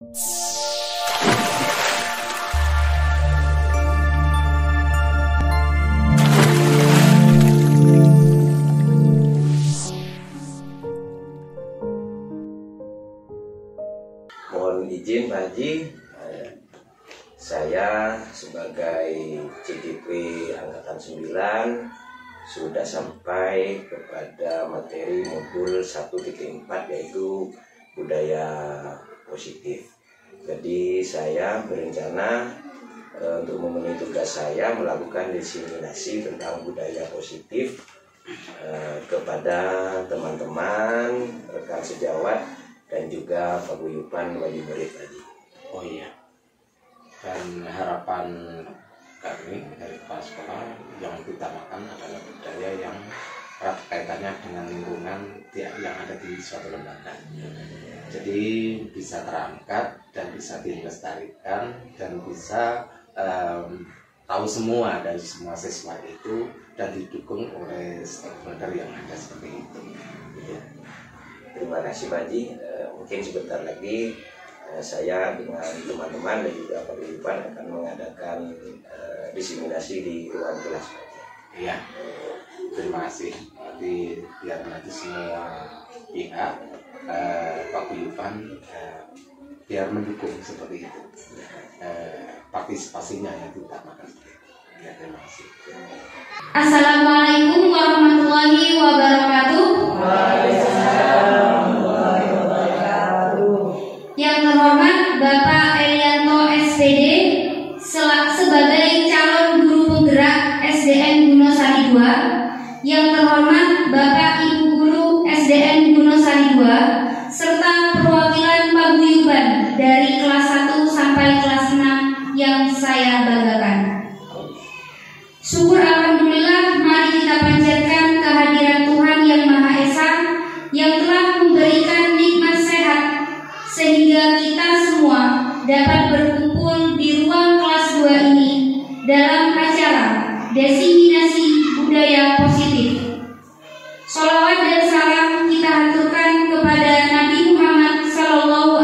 Mohon izin Pak Haji, saya sebagai CDP Angkatan 9 sudah sampai kepada materi modul 1.4 yaitu budaya positif. Jadi saya berencana untuk memenuhi tugas saya melakukan diseminasi tentang budaya positif kepada teman-teman, rekan sejawat, dan juga paguyuban wali murid tadi. Oh iya. Dan harapan kami dari kepala sekolah yang diutamakan adalah budaya yang erat kaitannya dengan lingkungan yang ada di suatu lembaga. Jadi bisa terangkat dan bisa dilestarikan dan bisa tahu semua dari semua siswa itu dan didukung oleh stakeholder yang ada seperti itu. Ya. Terima kasih Pak Haji. Mungkin sebentar lagi saya dengan teman-teman dan juga paguyuban akan mengadakan diseminasi di ruang kelas. Iya, terima kasih. Biar nanti semua pihak paguyuban biar mendukung seperti itu. Partisipasinya yang diutamakan. Ya, terima kasih. Assalamualaikum warahmatullahi wabarakatuh. Yang terhormat Bapak Elianto SPD sebagai calon guru penggerak SDN Gunungsari 2, yang terhormat Bapak Ibu Guru SDN Gunungsari 2, serta perwakilan paguyuban dari kelas 1 sampai kelas 6 yang saya banggakan. Syukur alhamdulillah, mari kita panjatkan kehadiran Tuhan Yang Maha Esa yang telah memberikan nikmat sehat sehingga kita semua dapat berkumpul di ruang kelas 2 ini dalam acara diseminasi budaya positif. Sholawat dan salam kita haturkan kepada Nabi Muhammad SAW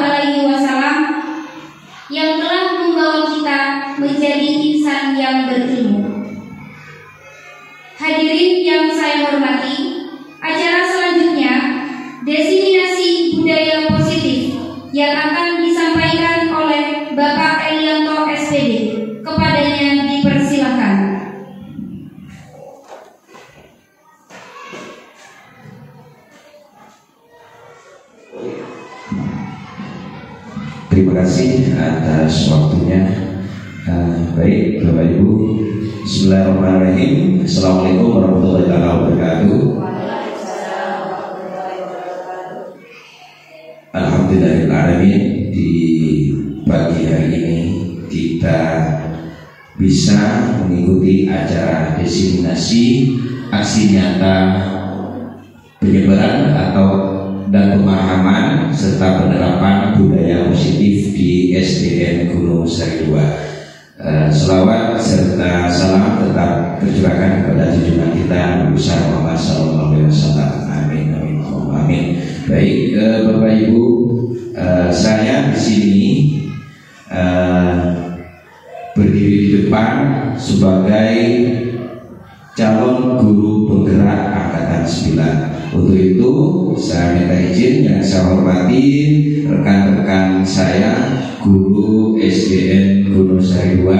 yang telah membawa kita menjadi insan yang berilmu. Hadirin yang saya hormati, acara selanjutnya diseminasi budaya positif yang akan disampaikan oleh Bapak Elianto SPD. Kepadanya dipersilakan. Terima kasih atas waktunya. Baik, Bapak Ibu, Bismillahirrahmanirrahim. Assalamualaikum warahmatullahi wabarakatuh. Alhamdulillahirrahmanirrahim. Di pagi hari ini kita bisa mengikuti acara diseminasi aksi nyata penyebaran dan pemahaman serta penerapan budaya positif di SDN Gunungsari 2. Selawat serta salam tetap tercurahkan kepada junjungan kita Nabi besar Muhammad SAW. Amin, amin, amin. Baik, Bapak Ibu, saya di sini berdiri di depan sebagai calon guru penggerak Angkatan 9. Untuk itu saya minta izin yang saya hormati rekan-rekan saya guru SDN Gunungsari 2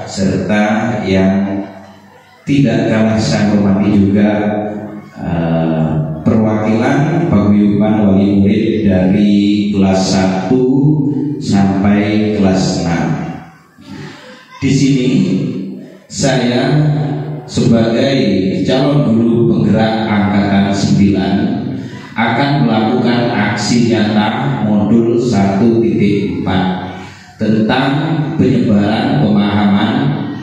serta yang tidak kalah saya hormati juga perwakilan paguyuban wali murid dari kelas 1 sampai kelas 6. Di sini saya sebagai calon guru penggerak Angkatan 9 akan melakukan aksi nyata modul 1.4 tentang penyebaran pemahaman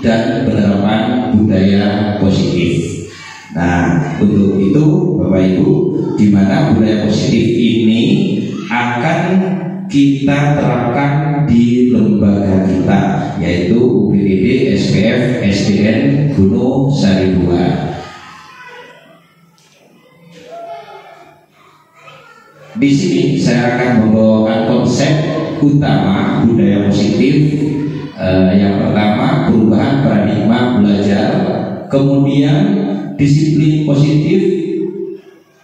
dan penerapan budaya positif. Nah, untuk itu Bapak Ibu, di mana budaya positif ini akan kita terapkan di lembaga kita, yaitu UPTD SPF SDN Gunungsari 2. Di sini saya akan membawakan konsep utama budaya positif. Yang pertama, perubahan paradigma belajar, kemudian disiplin positif,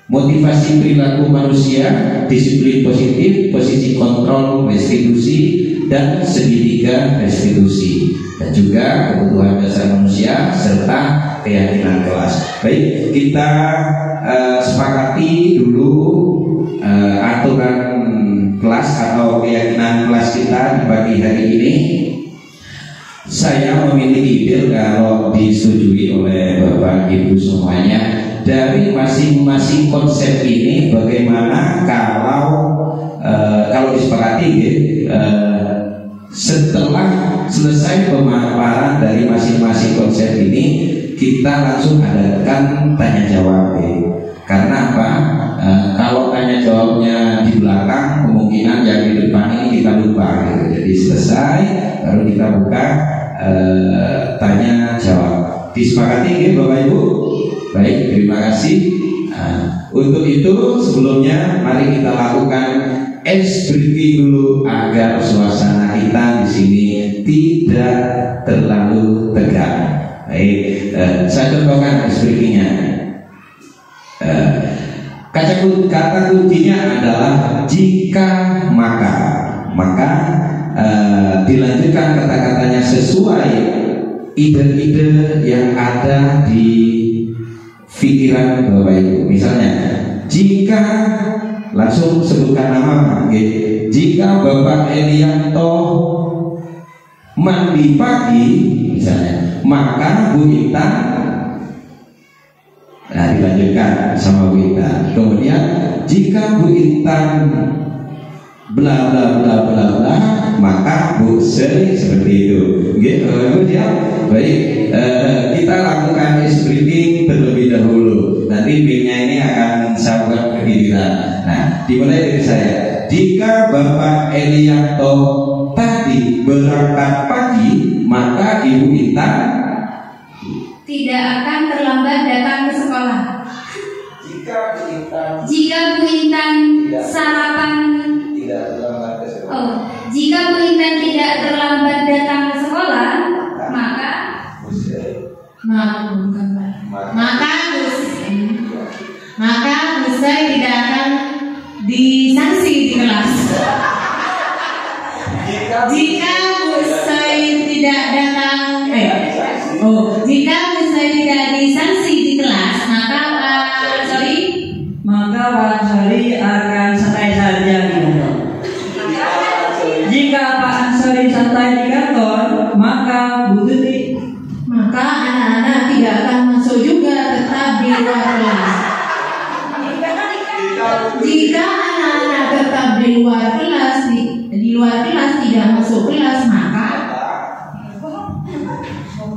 motivasi perilaku manusia, disiplin positif, posisi kontrol restitusi, dan segitiga restitusi, dan juga kebutuhan dasar manusia serta keyakinan kelas. Baik, kita sepakati dulu aturan kelas atau keyakinan kelas kita di pagi hari ini. Saya memiliki ide, kalau disetujui oleh Bapak Ibu semuanya, dari masing-masing konsep ini bagaimana kalau disepakati setelah selesai pemaparan dari masing-masing konsep ini, kita langsung adakan tanya jawab. Karena apa? Kalau tanya jawabnya di belakang, kemungkinan yang di depan ini kita lupa. Jadi selesai baru kita buka tanya jawab. Disepakati Bapak Ibu? Baik, terima kasih. Untuk itu sebelumnya mari kita lakukan ice breaking dulu agar suasana kita di sini tidak terlalu tegang. Baik, saya contohkan ice breakingnya. Kata kuncinya adalah jika maka dilanjutkan kata-katanya sesuai ide-ide yang ada di pikiran Bapak Ibu. Misalnya, jika langsung sebutkan nama, jika Bapak Elianto mandi pagi, misalnya, maka Bu Intan, nah dilanjutkan sama Bu Intan. Kemudian, jika Bu Intan bla bla bla bla bla, maka Bu Sri seperti itu. Baik, kita lakukan ice breaking terlebih dahulu. Nanti pilnya ini akan saya buat kegiliran. Nah, dimulai dari saya. Jika Bapak Elianto tadi berangkat pagi, maka Ibu Intan tidak akan terlambat datang ke sekolah. Jika Bu Intan sarapan jika Bu Intan tidak terlambat datang ke sekolah, maka Bu Sri tidak akan disanksi di kelas. Jika Bu Sri tidak datang, jika Bu Sri tidak disanksi di kelas, maka Pak Ansori akan santai saja di kantor. Jika Pak Ansori santai di kantor, maka anak-anak tidak akan masuk juga, tetap di luar kelas. Jika anak-anak tetap di luar kelas, tidak masuk kelas, maka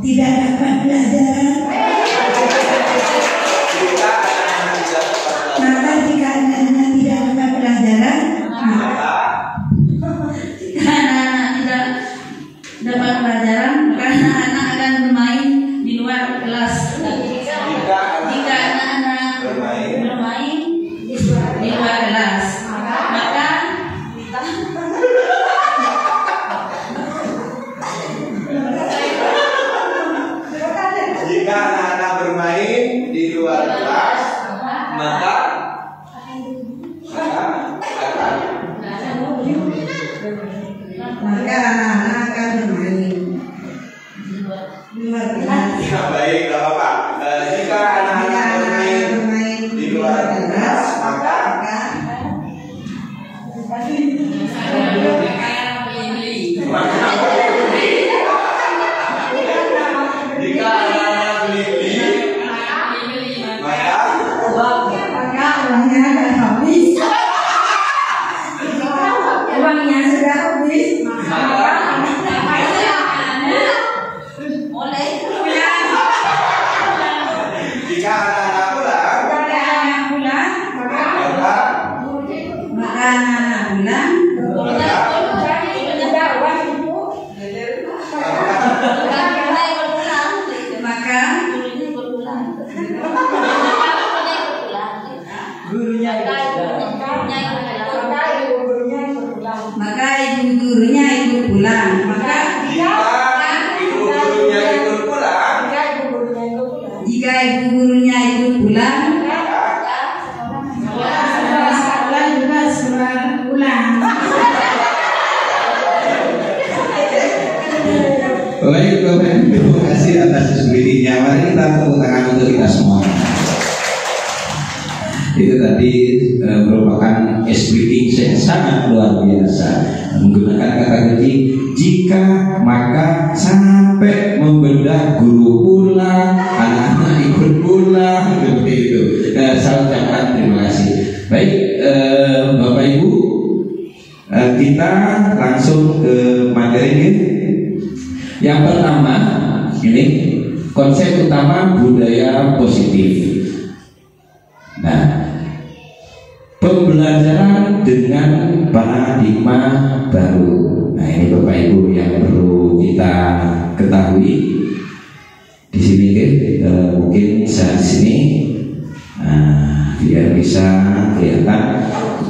tidak dapat belajar. Maka jika anak-anak tidak dapat pelajaran, maka anak-anak akan bermain di luar kelas. Jika anak-anak bermain di luar kelas, maka jika anak-anak bermain di luar kelas, maka anak-anak akan bermain di luar kelas. Ya, baik, tidak apa-apa. Jika anak-anak bermain di luar kelas, maka jika anak-anak beli, maka uangnya akan habis. Uangnya sudah habis, maka pulang, maka jika ibu gurunya ikut pulang, jika ibu gurunya ikut pulang, sekolah juga suruh pulang. Baik Bapak Ibu, terima kasih atas diskusinya. Mari kita tepuk tangan untuk kita semua. Itu tadi merupakan speaking yang sangat luar biasa, menggunakan kata kunci jika, maka, sampai, membedah, guru pulang, anak-anak ikut pulang, seperti itu. Saya ucapkan terima kasih. Baik Bapak Ibu, kita langsung ke materi. Yang pertama ini konsep utama budaya positif. Nah, pembelajaran dengan paradigma baru. Nah, ini Bapak Ibu yang perlu kita ketahui. Di sini mungkin saya di sini biar bisa kelihatan.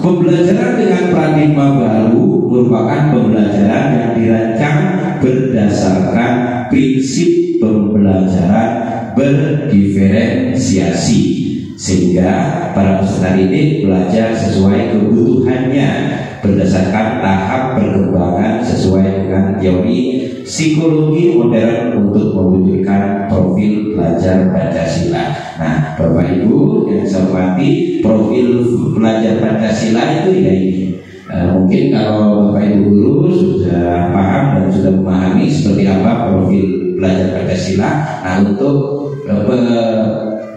Pembelajaran dengan paradigma baru merupakan pembelajaran yang dirancang berdasarkan prinsip pembelajaran berdiferensiasi, sehingga para peserta didik belajar sesuai kebutuhannya berdasarkan tahap perkembangan sesuai dengan teori psikologi modern untuk mewujudkan profil pelajar Pancasila. Nah, Bapak Ibu yang saya hormati, profil pelajar Pancasila itu ya ini. Mungkin kalau Bapak Ibu guru sudah paham dan sudah memahami seperti apa profil pelajar Pancasila. Nah, untuk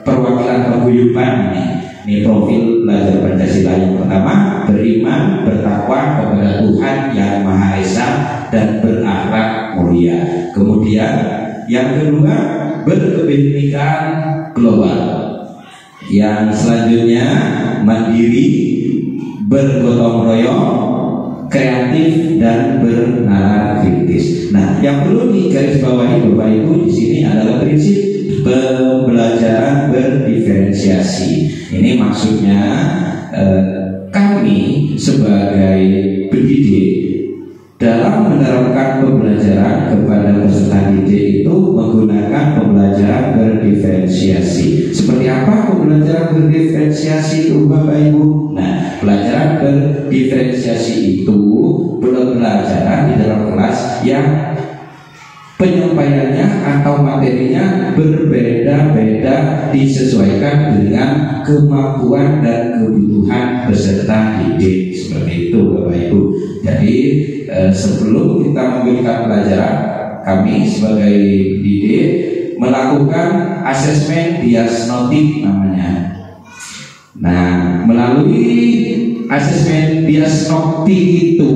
perwakilan paguyuban ini profil pelajar Pancasila yang pertama, beriman, bertakwa kepada Tuhan Yang Maha Esa dan berakhlak mulia. Kemudian yang kedua, berkebinekaan global. Yang selanjutnya, mandiri, bergotong royong, kreatif dan bernalar kritis. Nah, yang perlu digarisbawahi Bapak Ibu di sini adalah prinsip pembelajaran berdiferensiasi. Ini maksudnya kami sebagai pendidik dalam menerapkan pembelajaran kepada peserta didik itu menggunakan pembelajaran berdiferensiasi. Seperti apa pembelajaran berdiferensiasi itu Bapak Ibu? Nah, pelajaran berdiferensiasi itu pembelajaran di dalam kelas yang penyampaiannya atau materinya berbeda-beda disesuaikan dengan kemampuan dan kebutuhan peserta didik. Seperti itu Bapak Ibu. Jadi sebelum kita memberikan pelajaran, kami sebagai pendidik melakukan asesmen diagnostik namanya. Nah, melalui asesmen diagnostik itu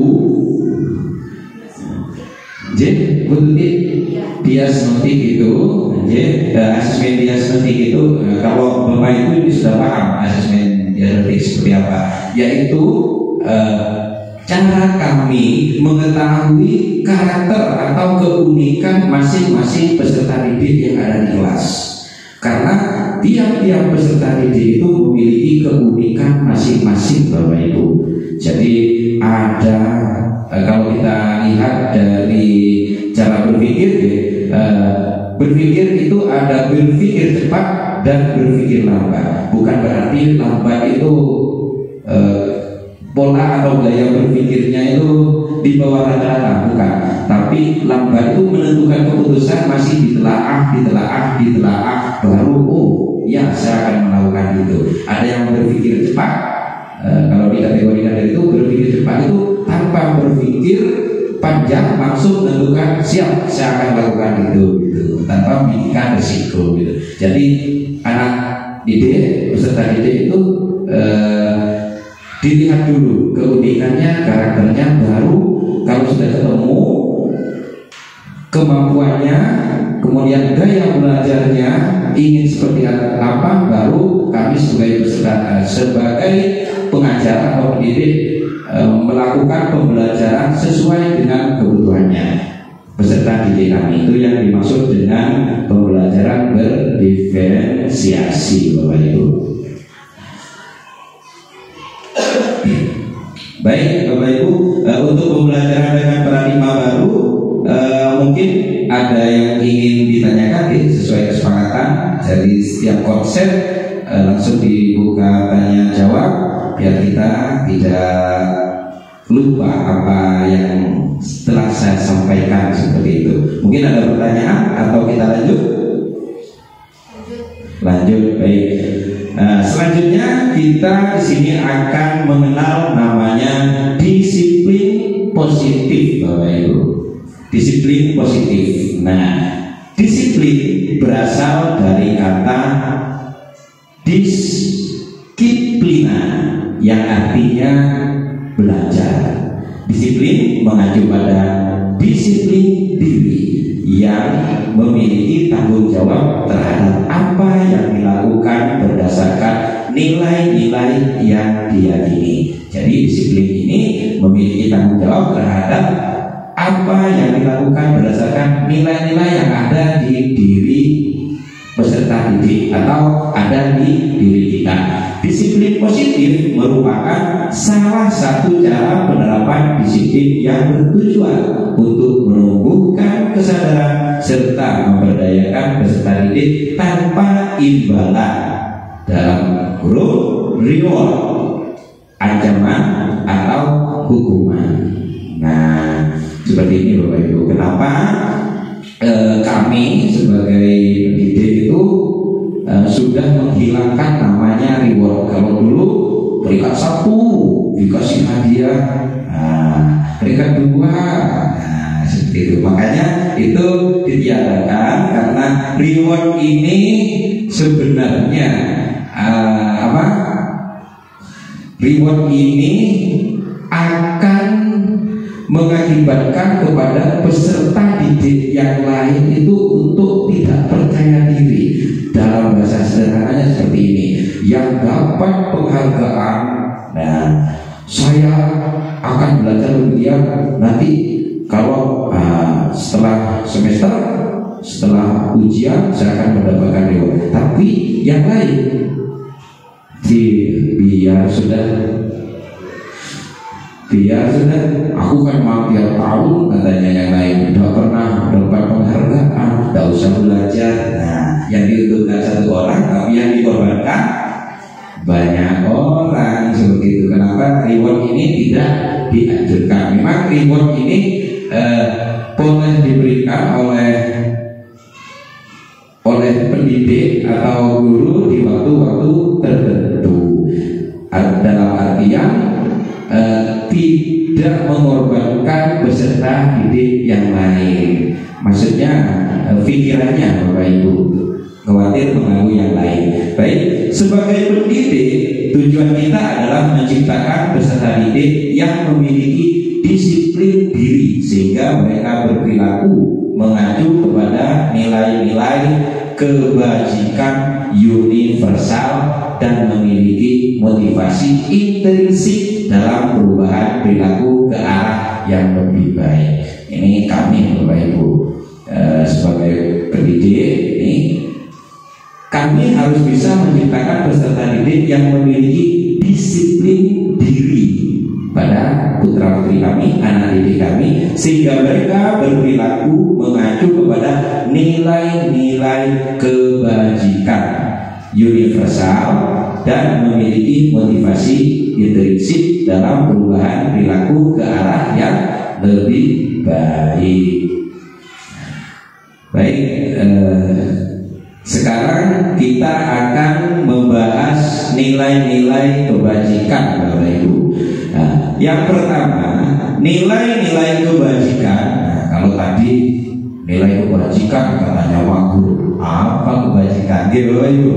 diagnostik itu, asesmen diagnostik itu, kalau Bapak Ibu ini sudah paham asesmen diagnostik seperti apa, yaitu cara kami mengetahui karakter atau keunikan masing-masing peserta didik yang ada di kelas. Karena tiap-tiap peserta didik itu memiliki keunikan masing-masing Bapak Ibu. Jadi ada, kalau kita lihat dari cara berpikir, berpikir itu ada berpikir cepat dan berpikir lambat. Bukan berarti lambat itu pola atau gaya berpikirnya itu di bawah rata-rata, bukan. Tapi lambat itu menentukan keputusan masih ditelaah, baru ya saya akan melakukan itu. Ada yang berpikir cepat, kalau dikategorikan dari itu berpikir cepat itu tanpa berpikir panjang langsung menentukan siap saya akan melakukan itu, tanpa memikirkan risiko gitu. Jadi anak didik, peserta didik itu dilihat dulu keunikannya, karakternya, baru kalau sudah ketemu kemampuannya, kemudian gaya belajarnya ingin seperti apa, baru kami sebagai pengajar atau pendidik melakukan pembelajaran sesuai dengan kebutuhannya peserta didik kami. Itu yang dimaksud dengan pembelajaran berdiferensiasi Bapak Ibu. Baik Bapak Ibu, untuk pembelajaran dengan paradigma baru ingin ditanyakan sesuai kesepakatan dari setiap konsep langsung dibuka tanya jawab biar kita tidak lupa apa yang setelah saya sampaikan seperti itu. Mungkin ada pertanyaan atau kita lanjut? Lanjut, baik. Selanjutnya kita di sini akan mengenal namanya disiplin positif, Bapak Ibu. Disiplin positif. Nah, disiplin berasal dari kata disiplina yang artinya belajar. Disiplin mengacu pada disiplin diri yang memiliki tanggung jawab terhadap apa yang dilakukan berdasarkan nilai-nilai yang diyakini. Jadi disiplin ini memiliki tanggung jawab terhadap apa yang dilakukan berdasarkan nilai-nilai yang ada di diri peserta didik atau ada di diri kita. Disiplin positif merupakan salah satu cara penerapan disiplin yang bertujuan untuk menumbuhkan kesadaran serta memberdayakan peserta didik tanpa imbalan dalam kurung reward, ancaman atau hukuman. Nah, seperti ini Bapak Ibu. Kenapa kami sebagai pendidik itu sudah menghilangkan namanya reward. Kalau dulu peringkat 1 dikasih hadiah, peringkat 2 seperti itu. Makanya itu ditiadakan karena reward ini sebenarnya reward ini akan mengakibatkan kepada peserta didik yang lain itu untuk tidak percaya diri. Dalam bahasa sederhananya seperti ini, yang dapat penghargaan, nah saya akan belajar lebih giat nanti kalau setelah semester, setelah ujian saya akan mendapatkan reward. Tapi yang lain biar sudah aku kan mau tiap tahun katanya yang lain udah pernah dapat penghargaan, tidak usah belajar. Nah, yang diuntungkan satu orang tapi yang dikorbankan banyak orang seperti itu. Kenapa reward ini tidak dianjurkan? Memang reward ini boleh diberikan oleh pendidik atau guru di waktu-waktu tertentu, dalam artian tidak mengorbankan peserta didik yang lain. Maksudnya pikirannya Bapak Ibu khawatir mengganggu yang lain. Baik, sebagai pendidik tujuan kita adalah menciptakan peserta didik yang memiliki disiplin diri sehingga mereka berperilaku mengacu kepada nilai-nilai kebajikan universal dan memiliki motivasi intrinsik dalam perubahan perilaku ke arah yang lebih baik. Ini kami Bapak Ibu sebagai pendidik ini, kami harus bisa menciptakan peserta didik yang memiliki disiplin diri pada putra putri kami, anak didik kami, sehingga mereka berperilaku mengacu kepada nilai-nilai kebajikan universal dan memiliki motivasi intrinsik dalam perubahan perilaku ke arah yang lebih baik. Baik, sekarang kita akan membahas nilai-nilai kebajikan Bapak Ibu. Nah, yang pertama, nilai-nilai kebajikan. Nah, kalau tadi nilai kebajikan katanya waktu, apa kebajikan? Gitu Bapak Ibu.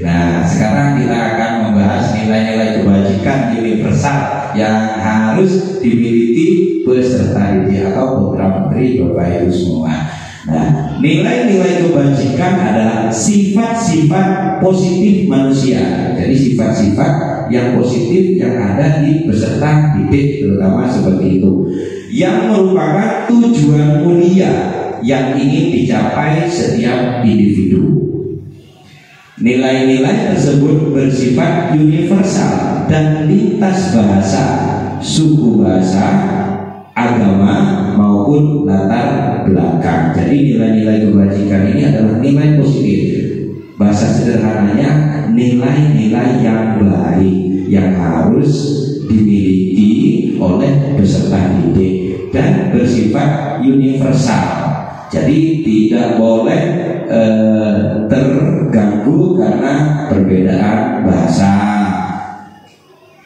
Nah, sekarang kita akan membahas nilai-nilai kebajikan universal yang harus dimiliki peserta didik atau putra putri Bapak Ibu semua. Nah, nilai-nilai kebajikan adalah sifat-sifat positif manusia. Jadi sifat-sifat yang positif yang ada di peserta didik terutama seperti itu, yang merupakan tujuan mulia yang ingin dicapai setiap individu. Nilai-nilai tersebut bersifat universal dan lintas bahasa, suku bahasa, agama maupun latar belakang. Jadi nilai-nilai kebajikan ini adalah nilai positif. Bahasa sederhananya nilai-nilai yang baik yang harus dimiliki oleh peserta didik dan bersifat universal. Jadi tidak boleh terganggu karena perbedaan bahasa,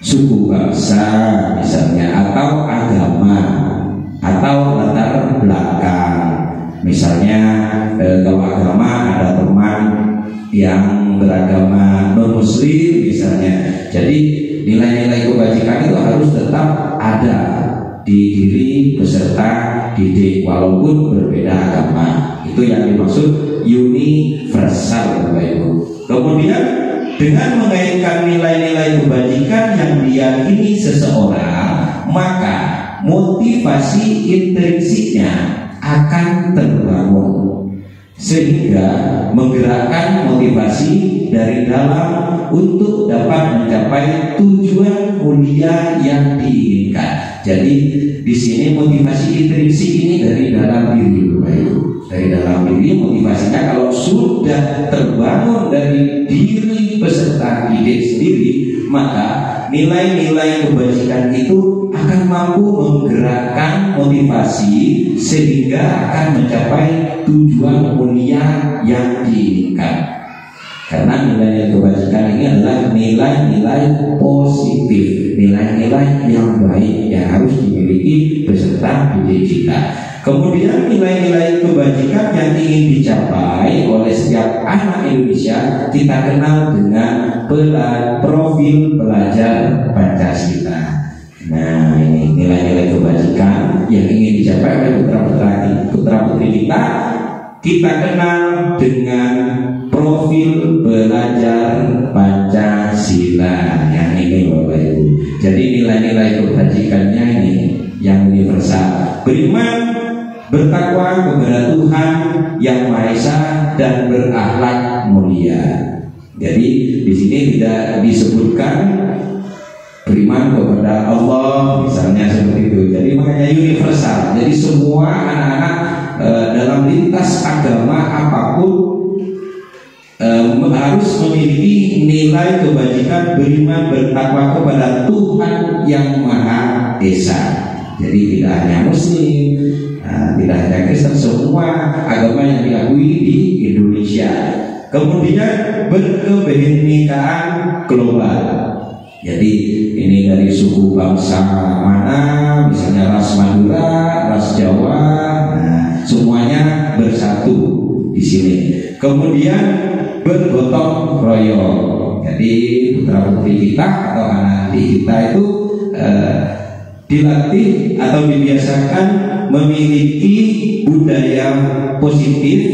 suku bangsa misalnya, atau agama, atau latar belakang. Misalnya kalau agama ada teman yang beragama non muslim misalnya. Jadi nilai-nilai kebajikan itu harus tetap ada di diri peserta didik walaupun berbeda agama. Itu yang dimaksud universal, Bapak Ibu. Kemudian dengan mengaitkan nilai-nilai kebajikan yang diyakini seseorang, maka motivasi intrinsiknya akan terbangun sehingga menggerakkan motivasi dari dalam untuk dapat mencapai tujuan mulia yang diinginkan. Jadi di sini motivasi intrinsik ini dari dalam diri, Bapak Ibu. Dari dalam diri motivasinya kalau sudah terbangun dari diri peserta didik sendiri, maka nilai-nilai kebajikan itu akan mampu menggerakkan motivasi sehingga akan mencapai tujuan mulia yang diinginkan. Karena nilai kebajikan ini adalah nilai-nilai positif, nilai-nilai yang baik yang harus dimiliki peserta didik kita. Kemudian nilai-nilai kebajikan yang ingin dicapai oleh setiap anak Indonesia kita kenal dengan profil pelajar Pancasila. Nah, ini nilai-nilai kebajikan yang ingin dicapai oleh putra-putri kita kenal dengan profil belajar Pancasila yang ini, Bapak Ibu. Jadi nilai-nilai kebajikannya ini yang universal: beriman, bertakwa kepada Tuhan Yang Maha Esa, dan berakhlak mulia. Jadi di sini tidak disebutkan beriman kepada Allah misalnya seperti itu. Jadi makanya universal. Jadi semua anak-anak dalam lintas agama apapun harus memiliki nilai kebajikan beriman, bertakwa kepada Tuhan Yang Maha Esa. Jadi tidak hanya Muslim, tidak hanya Kristen, semua agama yang diakui di Indonesia. Kemudian berkebinekaan global. Jadi ini dari suku bangsa mana, misalnya ras Madura, ras Jawa, semuanya bersatu di sini. Kemudian bergotong royong. Jadi putra putri kita atau anak didik kita itu dilatih atau dibiasakan memiliki budaya positif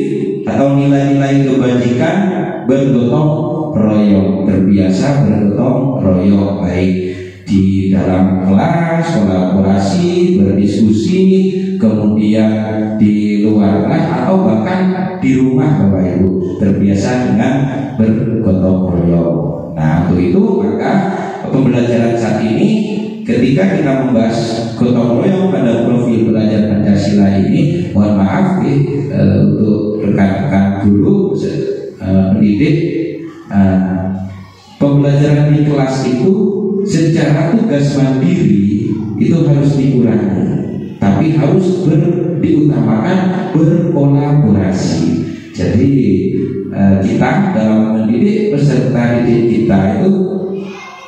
atau nilai-nilai kebajikan bergotong royong, terbiasa bergotong royong, baik di dalam kelas, kolaborasi, berdiskusi, kemudian di luar kelas atau bahkan di rumah, Bapak Ibu, terbiasa dengan bergotong royong. Nah, untuk itu maka pembelajaran saat ini ketika kita membahas gotong royong pada profil belajar Pancasila ini, mohon maaf untuk rekan-rekan guru pendidik, pembelajaran di kelas itu secara tugas mandiri itu harus dikurangi, tapi harus diutamakan berkolaborasi. Jadi kita dalam mendidik peserta didik kita itu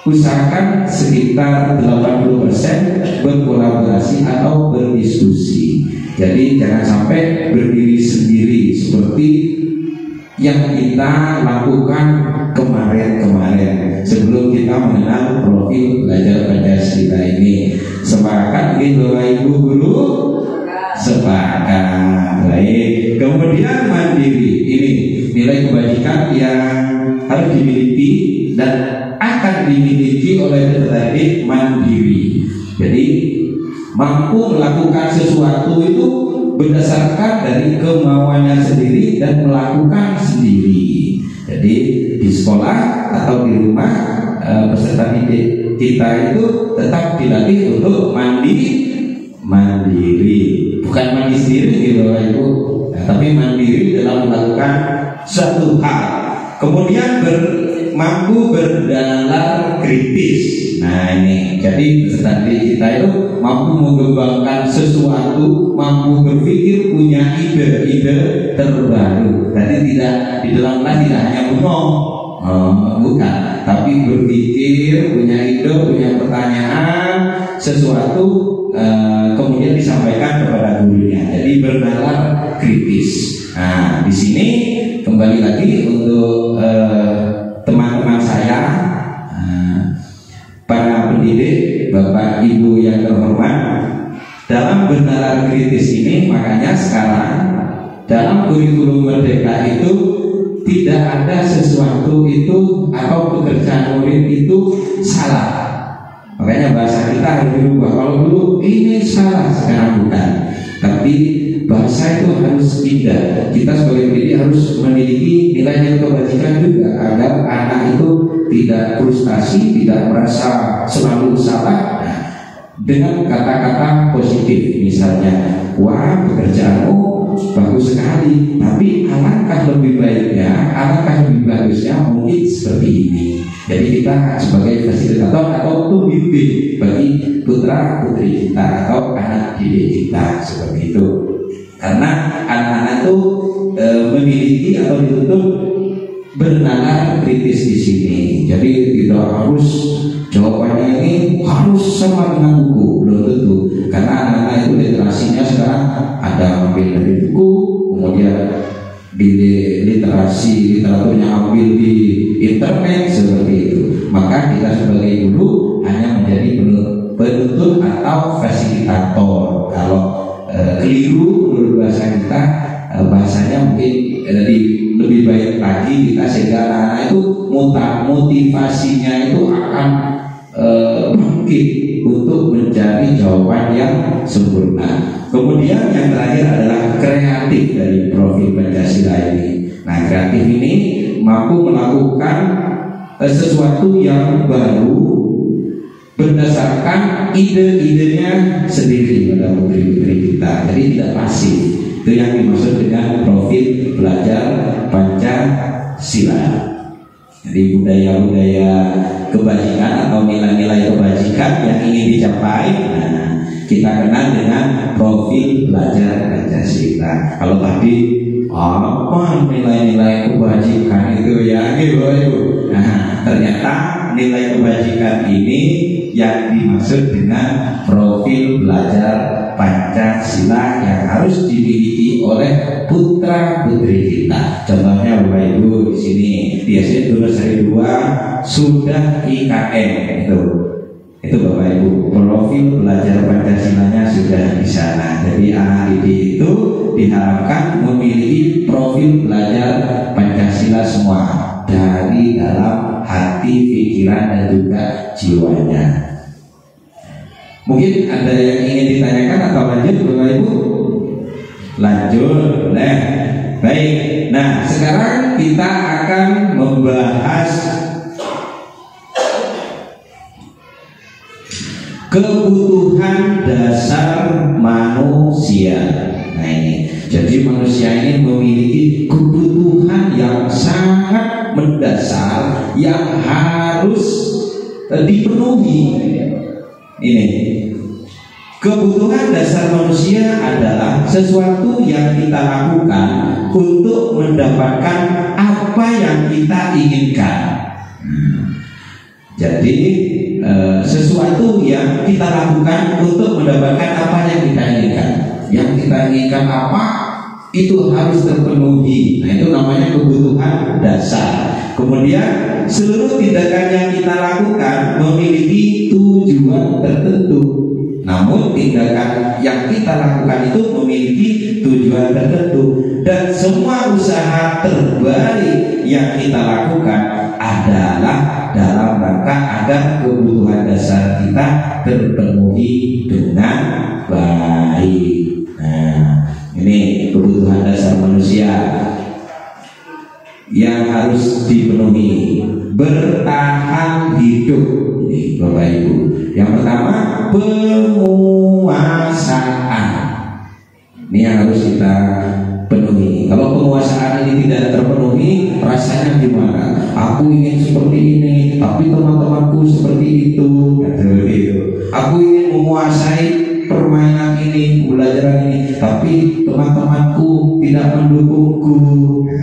usahakan sekitar 80% berkolaborasi atau berdiskusi. Jadi jangan sampai berdiri sendiri seperti yang kita lakukan kemarin sebelum kita mengenal profil belajar Pancasila ini. Sepakat gitu Bapak Ibu guru? Sepakat. Baik. Kemudian mandiri. Ini nilai kebajikan yang harus dimiliki dan akan dimiliki oleh peserta didik mandiri. Jadi mampu melakukan sesuatu itu berdasarkan dari kemauannya sendiri dan melakukan sendiri. Jadi di sekolah atau di rumah peserta didik kita itu tetap dilatih untuk mandiri mandiri, bukan mandi sendiri gitu Bapak Ibu, tapi mandiri dalam melakukan suatu hal. Kemudian mampu bernalar kritis. Nah ini, jadi peserta didik kita itu mampu mengembangkan sesuatu, mampu berpikir, punya ide-ide terbaru. Jadi tidak di dalam kelas tidak hanya bengong, bukan, tapi berpikir, punya ide, punya pertanyaan, sesuatu kemudian disampaikan kepada gurunya. Jadi bernalar kritis. Nah di sini kembali lagi untuk teman-teman saya, para pendidik, Bapak Ibu yang terhormat, dalam bernalar kritis ini makanya sekarang dalam kurikulum Merdeka itu tidak ada sesuatu itu atau pekerjaan murid itu salah. Makanya bahasa kita harus dirubah. Kalau dulu ini salah, sekarang bukan. Tapi bahasa itu harus indah. Kita sebagai pendidik harus memiliki nilai-nilai kebajikan juga agar anak itu tidak frustasi, tidak merasa selalu salah. Nah, dengan kata-kata positif, misalnya, wah pekerjaanmu bagus sekali, tapi alangkah lebih baiknya, alangkah lebih bagusnya mungkin seperti ini. Jadi kita sebagai fasilitator atau pembimbing bagi putra putri kita atau anak didik kita seperti itu. Karena anak-anak itu memiliki atau dituntut bernalar kritis di sini. Jadi tidak harus jawabannya ini harus sama dengan buku, belum tentu. Karena anak-anak itu literasinya sekarang ada ambil dari buku, kemudian di literaturnya ambil di internet seperti itu. Maka kita sebagai guru hanya menjadi penuntut atau fasilitator. Kalau keliru menurut bahasa kita, bahasanya mungkin lebih baik lagi kita sehingga anak-anak itu motivasinya itu akan bangkit untuk mencari jawaban yang sempurna. Kemudian yang terakhir adalah kreatif dari profil Pancasila ini. Nah, kreatif ini mampu melakukan sesuatu yang baru berdasarkan ide-idenya sendiri pada putri-putri kita. Jadi tidak pasif. Itu yang dimaksud dengan profil belajar Pancasila. Jadi budaya-budaya kebajikan atau nilai-nilai kebajikan yang ingin dicapai, nah, kita kenal dengan profil belajar Pancasila. Kalau tadi apa nilai-nilai kebajikan itu ya, gitu. Nah, ternyata nilai kebajikan ini yang dimaksud dengan profil belajar Pancasila yang harus dimiliki oleh putra putri kita. Contohnya Bapak Ibu di sini di SD Seri 2 sudah IKM itu Bapak Ibu, profil belajar Pancasilanya sudah di sana. Jadi anak didik itu diharapkan memiliki profil belajar Pancasila semua dari dalam hati, pikiran dan juga jiwanya. Mungkin ada yang ingin ditanyakan atau lanjut Bapak Ibu? Lanjut, boleh. Baik. Nah, sekarang kita akan membahas kebutuhan dasar manusia. Nah ini, jadi manusia ini memiliki kebutuhan yang sangat mendasar yang harus dipenuhi. Ini kebutuhan dasar manusia adalah sesuatu yang kita lakukan untuk mendapatkan apa yang kita inginkan. Jadi sesuatu yang kita lakukan untuk mendapatkan apa yang kita inginkan. Yang kita inginkan apa itu harus terpenuhi. Nah itu namanya kebutuhan dasar. Kemudian seluruh tindakan yang kita lakukan memiliki tujuan tertentu. Namun tindakan yang kita lakukan itu memiliki tujuan tertentu. Dan semua usaha terbaik yang kita lakukan adalah dalam rangka agar kebutuhan dasar kita terpenuhi dengan baik. Nah, ini kebutuhan dasar manusia yang harus dipenuhi. Bertahan hidup. terpenuhi, Bapak Ibu. Yang pertama, penguasaan. Ini yang harus kita penuhi. Kalau penguasaan ini tidak terpenuhi, rasanya gimana? Aku ingin seperti ini, tapi teman-temanku seperti itu. Aku ingin menguasai permainan ini, pembelajaran ini, tapi teman-temanku tidak mendukungku.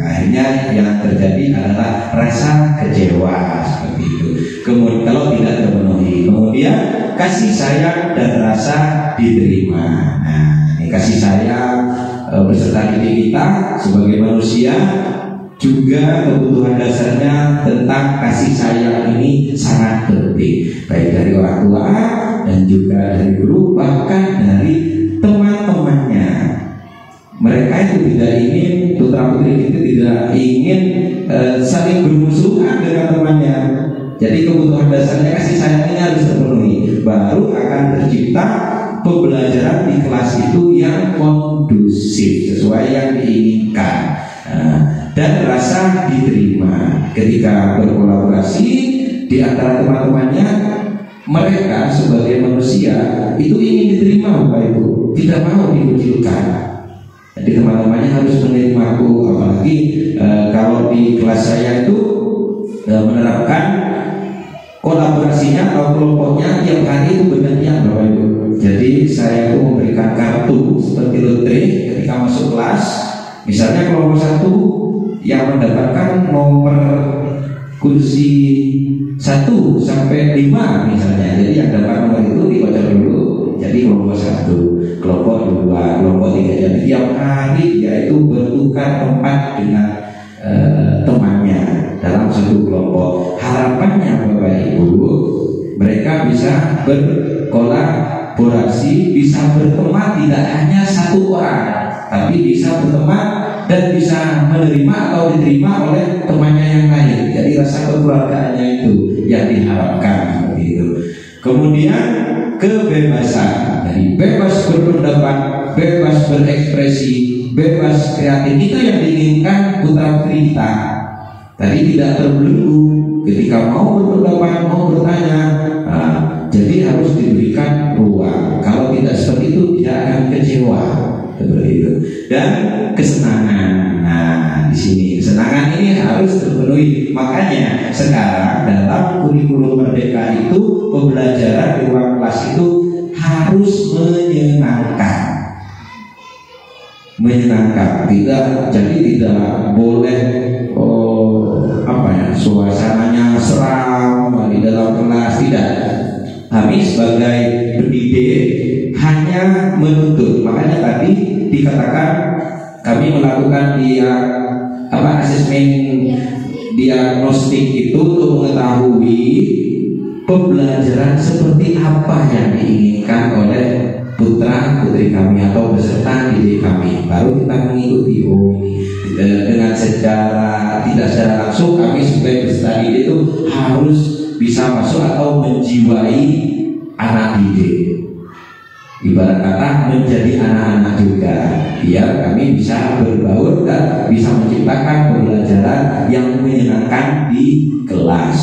Akhirnya yang terjadi adalah rasa kecewa seperti itu. Kemudian kalau tidak terpenuhi, kemudian kasih sayang dan rasa diterima. Nah, ini kasih sayang beserta diri kita sebagai manusia, juga kebutuhan dasarnya tentang kasih sayang ini sangat penting, baik dari orang tua dan juga dari guru, bahkan dari teman-temannya. Mereka itu tidak ingin, putra putri itu tidak ingin saling bermusuhan dengan temannya. Jadi kebutuhan dasarnya kasih sayang ini harus terpenuhi, baru akan tercipta pembelajaran di kelas itu yang kondusif sesuai yang diinginkan. Dan rasa diterima ketika berkolaborasi di antara teman-temannya. Mereka sebagai manusia itu ingin diterima, Bapak Ibu, tidak mau dikucilkan. Jadi teman-temannya harus menerima aku. Apalagi kalau di kelas saya itu menerapkan kolaborasinya atau kelompoknya tiap hari itu benar-benar, Bapak Ibu. Jadi saya itu memberikan kartu seperti lotre ketika masuk kelas. Misalnya kelompok 1 yang mendapatkan nomor kursi 1 sampai 5 misalnya. Jadi yang dapat nomor itu dibaca dulu. Jadi kelompok 1, kelompok 2, kelompok 3. Jadi tiap hari dia itu bertukar tempat dengan temannya dalam satu kelompok. Harapannya Bapak Ibu, mereka bisa berkolaborasi, bisa berteman tidak hanya satu orang, tapi bisa berteman dan bisa menerima atau diterima oleh temannya yang lain. Jadi rasa kekeluargaannya itu yang diharapkan seperti itu. Kemudian kebebasan, dari bebas berpendapat, bebas berekspresi, bebas kreatif, itu yang diinginkan putra putri kita. Tadi tidak terbelenggu ketika mau berpendapat, mau bertanya. Jadi harus diberikan ruang. Kalau tidak seperti itu dia akan kecewa seperti itu. Dan kesenangan. Nah, di sini kesenangan ini harus terpenuhi. Makanya sekarang dalam kurikulum Merdeka itu pembelajaran di ruang kelas itu harus menyenangkan. Jadi tidak boleh suasananya seram di dalam kelas, tidak. Kami sebagai pendidik hanya menuntut. Makanya tadi dikatakan kami melakukan asesmen diagnostik itu untuk mengetahui pembelajaran seperti apa yang diinginkan oleh putra putri kami atau peserta didik kami. Baru kita mengikuti dengan tidak secara langsung kami sebagai peserta didik itu harus bisa masuk atau menjiwai anak didik. Ibarat kata menjadi anak-anak juga, biar kami bisa berbaur dan bisa menciptakan pembelajaran yang menyenangkan di kelas.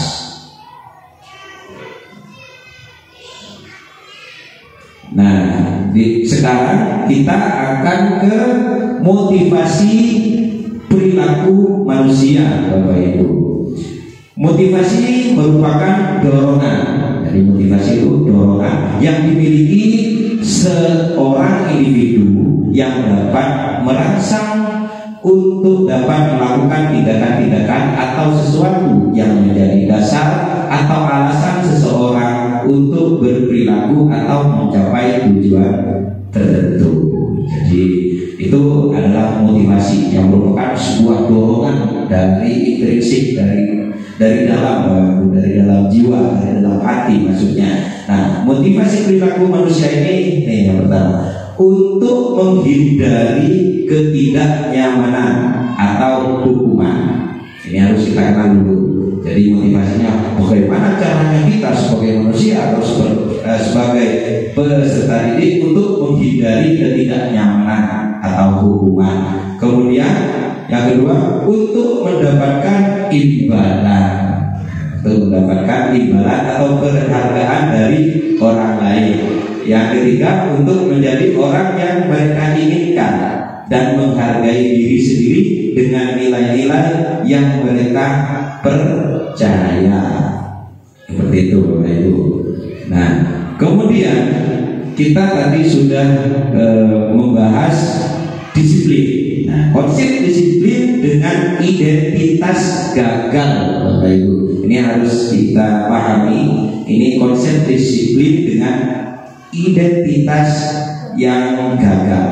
Nah, sekarang kita akan ke motivasi perilaku manusia, Bapak Ibu. Motivasi merupakan dorongan. Jadi motivasi itu dorongan yang dimiliki seorang individu yang dapat merangsang untuk dapat melakukan tindakan-tindakan atau sesuatu yang menjadi dasar atau alasan seseorang untuk berperilaku atau mencapai tujuan tertentu. Jadi itu adalah motivasi yang merupakan sebuah dorongan dari intrinsik, dari dalam jiwa, dari dalam hati maksudnya. Nah, motivasi perilaku manusia ini yang pertama, untuk menghindari ketidaknyamanan atau hukuman. Ini harus kita kenal dulu. Jadi motivasinya bagaimana caranya kita sebagai manusia atau sebagai peserta didik untuk menghindari ketidaknyamanan atau hukuman. Kemudian yang kedua, untuk mendapatkan imbalan. untuk mendapatkan imbalan atau penghargaan dari orang lain. Yang ketiga, untuk menjadi orang yang mereka inginkan dan menghargai diri sendiri dengan nilai-nilai yang mereka percaya. Seperti itu Bapak Ibu. Nah, kemudian kita tadi sudah membahas disiplin. Nah, konsep disiplin dengan identitas gagal Bapak Ibu. Ini harus kita pahami. Ini konsep disiplin dengan identitas yang gagal.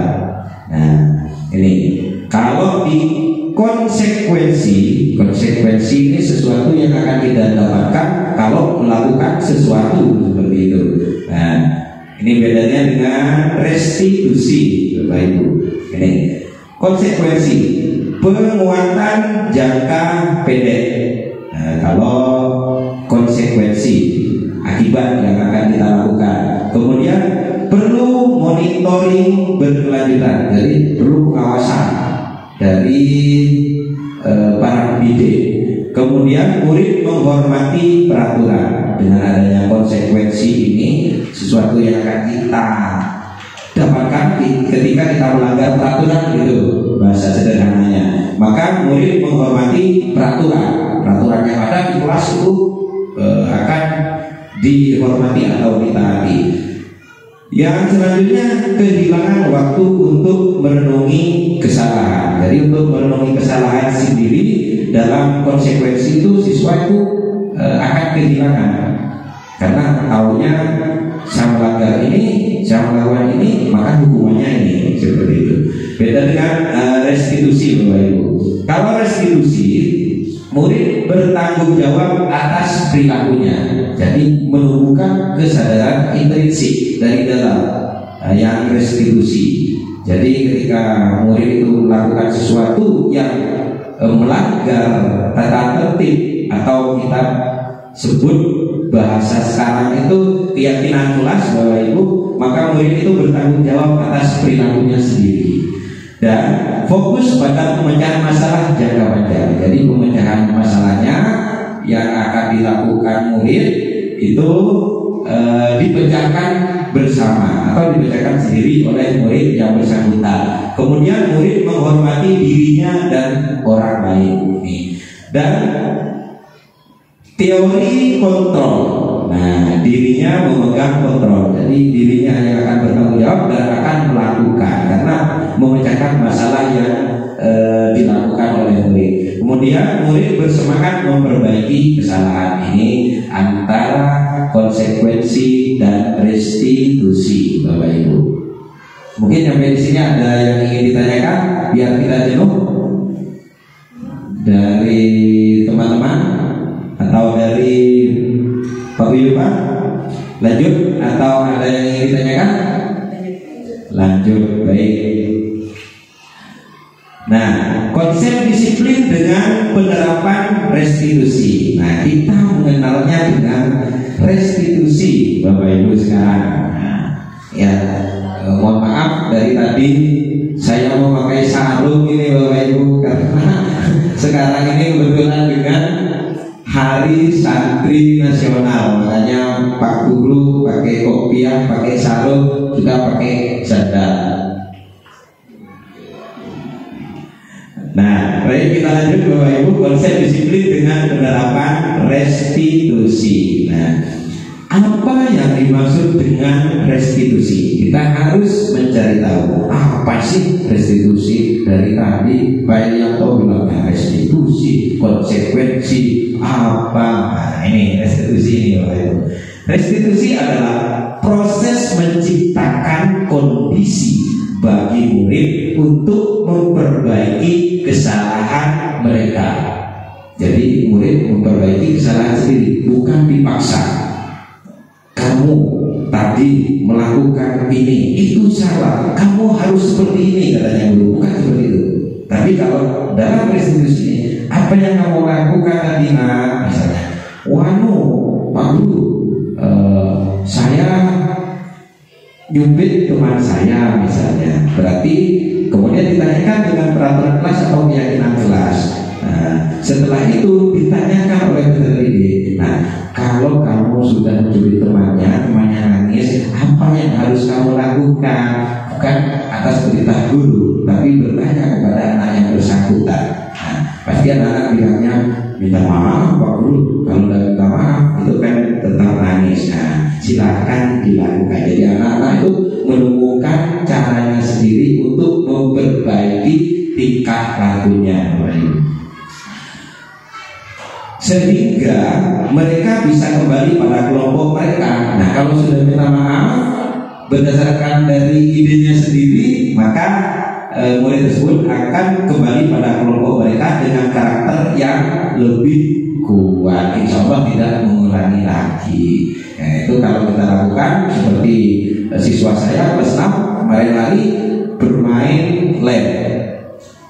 Nah, ini kalau di konsekuensi ini sesuatu yang akan kita dapatkan kalau melakukan sesuatu seperti itu. Nah, ini bedanya dengan restitusi Bapak Ibu. Ini konsekuensi penguatan jangka pendek. Nah, kalau konsekuensi akibat yang akan kita lakukan. Kemudian perlu monitoring berkelanjutan, jadi perlu pengawasan dari para pendidik. Kemudian murid menghormati peraturan. Dengan adanya konsekuensi ini, sesuatu yang akan kita dapatkan ketika kita melanggar peraturan, gitu bahasa sederhananya. Maka murid menghormati peraturan yang ada di kelas itu akan dihormati atau ditaati. Yang selanjutnya, kehilangan waktu untuk merenungi kesalahan. Jadi untuk merenungi kesalahan sendiri dalam konsekuensi itu siswa itu akan kehilangan, karena tahunya saya melanggar ini, saya melakukan ini, maka hukumannya ini, seperti itu. Beda dengan restitusi Bapak Ibu. Kalau restitusi, murid bertanggung jawab atas perilakunya. Jadi menumbuhkan kesadaran intrinsik dari dalam yang restitusi. Jadi ketika murid itu melakukan sesuatu yang melanggar tata tertib atau kita sebut bahasa sekarang itu keyakinan kelas Bapak Ibu, maka murid itu bertanggung jawab atas perilakunya sendiri dan fokus pada pemecahan masalah jangka panjang. Jadi pemecahan masalahnya yang akan dilakukan murid itu dipecahkan bersama atau dipecahkan sendiri oleh murid yang bersangkutan. Kemudian murid menghormati dirinya dan orang lain. Dan teori kontrol. Nah, dirinya memegang kontrol. Jadi dirinya yang akan bertanggung jawab dan akan melakukan, karena memecahkan masalah yang dilakukan oleh murid. Kemudian murid bersemangat memperbaiki kesalahan. Ini antara konsekuensi dan restitusi Bapak Ibu. Mungkin sampai di sini ada yang ingin ditanyakan biar kita jenuh dari teman-teman atau dari Pak Yuma. Lanjut atau ada yang ingin ditanyakan? Lanjut, baik. Nah, konsep disiplin dengan penerapan restitusi. Nah, kita mengenalnya dengan restitusi Bapak Ibu sekarang. Nah, ya, mohon maaf dari tadi saya mau pakai sarung ini Bapak Ibu, karena sekarang ini kebetulan dengan Hari Santri Nasional, makanya Pak Guru pakai kopiah, pakai sarung, juga pakai sandal. Nah, baik, kita lanjut Bapak Ibu, konsep disiplin dengan penerapan restitusi. Nah, apa yang dimaksud dengan restitusi? Kita harus mencari tahu apa sih restitusi. Dari tadi Pak Yanto bilang restitusi, konsekuensi apa? Nah, ini restitusi ini Bapak Ibu. Restitusi adalah proses menciptakan kondisi bagi murid untuk memperbaiki kesalahan mereka. Jadi murid memperbaiki kesalahan sendiri, bukan dipaksa. Kamu tadi melakukan ini, itu salah, kamu harus seperti ini, katanya guru. Bukan seperti itu. Tapi kalau dalam restitusi, apa yang kamu lakukan tadi, nah, misalnya, Pak Guru, saya nyubit teman saya misalnya, berarti kemudian ditanyakan dengan peraturan kelas atau keyakinan kelas. Nah, setelah itu ditanyakan oleh pendidik, Nah, kalau kamu sudah mencuri temannya nangis, apa yang harus kamu lakukan? Bukan atas perintah guru, tapi bertanya kepada anak yang bersangkutan. Nah, pasti anak-anak bilangnya minta maaf Pak Guru. Kalau tidak minta maaf itu kan tetap nangis. Nah, silakan dilakukan. Jadi anak-anak itu menemukan caranya sendiri untuk memperbaiki tingkah lakunya, sehingga mereka bisa kembali pada kelompok mereka. Nah, kalau sudah minta maaf berdasarkan dari idenya sendiri, maka murid tersebut akan kembali pada kelompok mereka dengan karakter yang lebih kuat. Insya Allah tidak mengulangi lagi. Nah, itu kalau kita lakukan seperti siswa saya kelas 6 kemarin hari bermain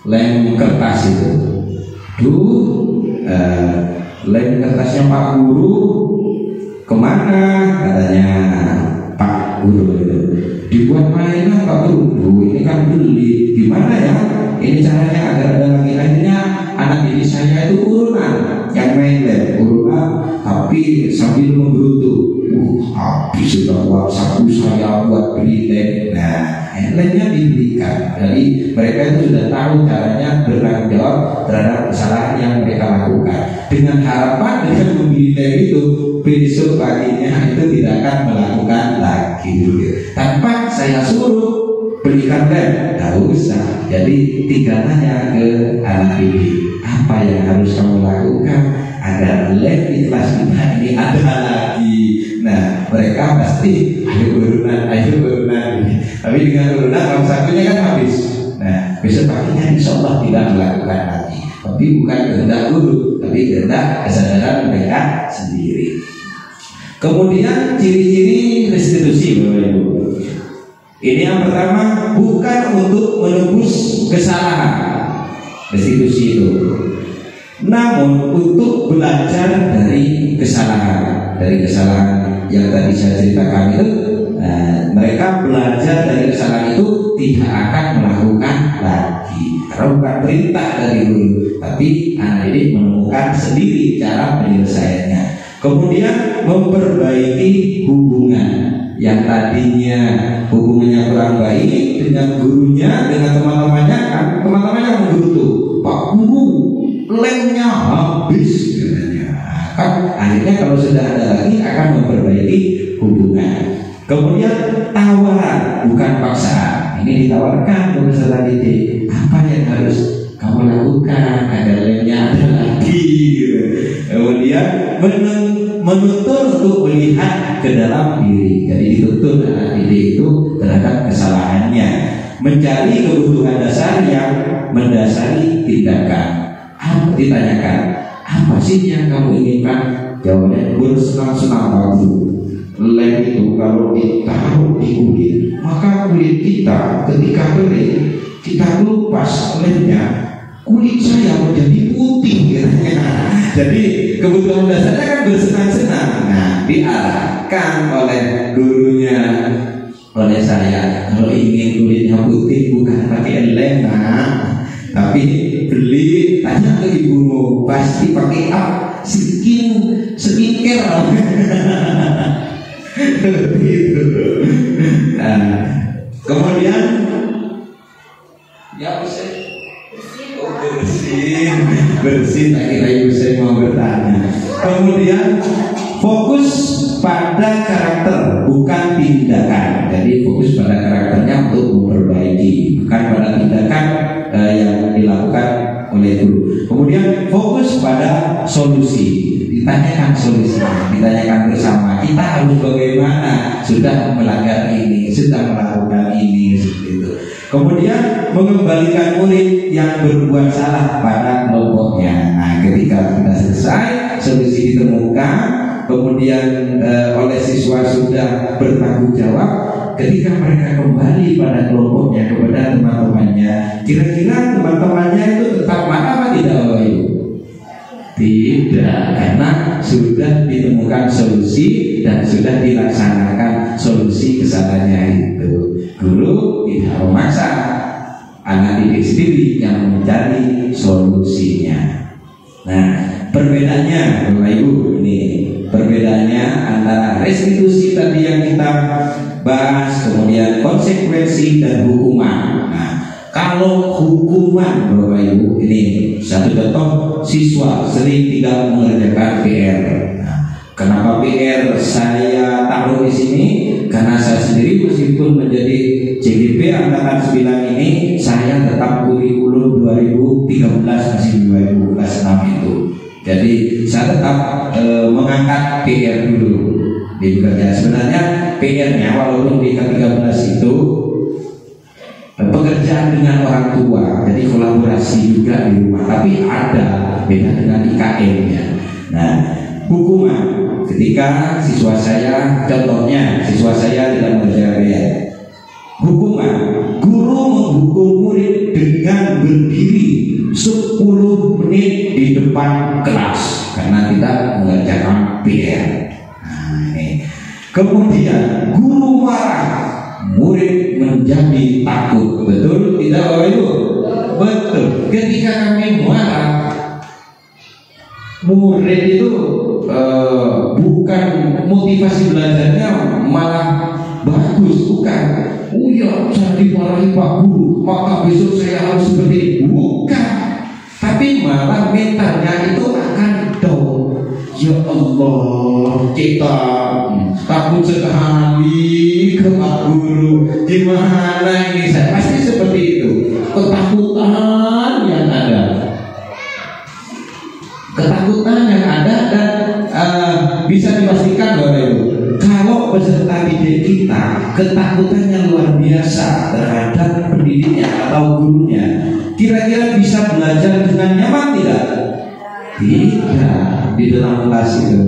lem kertas itu. Lem kertasnya Pak Guru kemana? Katanya Pak Guru itu dibuat mainan Pak Guru. Ini kan beli, gimana ya? Ini caranya agar ada lagi. Akhirnya anak didik saya itu urunan yang main lem, urunan tapi sambil menggerutu. Habis sudah uang saku saya buat beli lem. Nah, lemnya dibelikan. Jadi mereka itu sudah tahu caranya bertanggung jawab terhadap kesalahan yang mereka lakukan. Dengan harapan dengan membeli lem itu besok paginya itu tidak akan melakukan lagi. Tanpa saya suruh belikan lem, tak usah. Jadi tinggal tanya ke anak didik, apa yang harus kamu lakukan agar lem di kelas kita ini ada lagi. Nah, mereka pasti ayo urunan. Tapi dengan urunan uang sakunya kan habis. Nah, besok paginya insya Allah tidak melakukan lagi. Tapi bukan kehendak guru, tapi kehendak kesadaran mereka sendiri. Kemudian ciri-ciri restitusi, Bapak Ibu. Ini yang pertama, bukan untuk menebus kesalahan restitusi itu, namun untuk belajar dari kesalahan yang tadi saya ceritakan itu. Mereka belajar dari kesalahan itu tidak akan melakukan lagi karena bukan perintah dari guru, tapi anak didik menemukan sendiri cara penyelesaiannya. Kemudian memperbaiki hubungan yang tadinya hubungannya kurang baik dengan gurunya, dengan teman-temannya. Kan teman-temannya menggerutu, Pak Guru lemnya habis katanya. Kan akhirnya kalau sudah ada lagi akan memperbaiki hubungan. Kemudian tawaran bukan paksaan. Ini ditawarkan ke peserta didik, apa yang harus kamu lakukan agar lemnya ada lagi. Kemudian menuntun untuk melihat ke dalam diri. Jadi dituntun anak didik itu terhadap kesalahannya, mencari kebutuhan dasar yang mendasari tindakan. Ditanyakan, apa sih yang kamu inginkan? Jawabnya bersenang-senang waktu. Lem itu kalau ditaruh di kulit, maka kulit kita ketika kering, kita lepas lemnya, kulit saya menjadi putih katanya. Jadi kebutuhan dasarnya kan bersenang-senang. Nah, diarahkan oleh gurunya, oleh saya, kalau ingin kulitnya putih bukan pakai lem, tapi beli, tanya ke ibumu, pasti pakai skincare. Gitu. Nah, kemudian ya bersin. Tak kira ibu saya mau bertanya. Kemudian fokus pada karakter bukan tindakan. Jadi fokus pada karakternya untuk memperbaiki, bukan pada tindakan yang dilakukan oleh guru. Kemudian fokus pada solusi. Ditanyakan solusi, ditanyakan bersama, kita harus bagaimana, sudah melanggar ini, sudah melakukan ini, seperti itu. Kemudian mengembalikan murid yang berbuat salah pada kelompoknya. Nah, ketika kita selesai, solusi ditemukan, kemudian oleh siswa sudah bertanggung jawab, ketika mereka kembali pada kelompoknya, kepada teman-temannya, kira-kira teman-temannya itu tetap marah apa tidak, Bapak Ibu? Tidak, karena sudah ditemukan solusi dan sudah dilaksanakan solusi kesalahannya itu. Guru tidak memaksa, anak didik sendiri yang mencari solusinya. Nah, perbedaannya Bapak Ibu ini bedanya antara restitusi tadi yang kita bahas, kemudian konsekuensi dan hukuman. Nah, kalau hukuman Bapak Ibu, ini satu contoh, siswa sering tidak mengerjakan PR. Nah, kenapa PR saya taruh di sini? Karena saya sendiri meskipun menjadi CGP angkatan 9 ini, saya tetap kurikulum 2013 masih 2006 itu. Jadi saya tetap mengangkat PR dulu di bekerja. Sebenarnya PR-nya walaupun di ke-13 itu pekerjaan dengan orang tua, jadi kolaborasi juga di rumah, tapi ada beda dengan IKM-nya. Nah, hukuman ketika siswa saya, contohnya siswa saya tidak mengerjakan PR, hukuman guru menghukum murid dengan berdiri 10 menit di depan kelas karena tidak mengerjakan PR. Nah, ini. Kemudian guru marah, murid menjadi takut. Betul tidak Bapak Ibu? Betul. Ketika kami marah, murid itu bukan motivasi belajarnya malah bagus, bukan. Oh ya, saya dimarahi Pak Guru, maka besok saya harus seperti ini. Bukan. Tapi malah mentalnya itu akan down. Ya Allah, kita takut sekali ke Pak Guru. Gimana ini saya? Pasti seperti itu. Ketakutan yang ada. Ketakutan yang ada dan bisa dipastikan Bapak Ibu, kalau peserta didik kita ketakutannya luar biasa terhadap pendidiknya atau gurunya, kira-kira bisa belajar dengan nyaman tidak? Tidak, di dalam kelas itu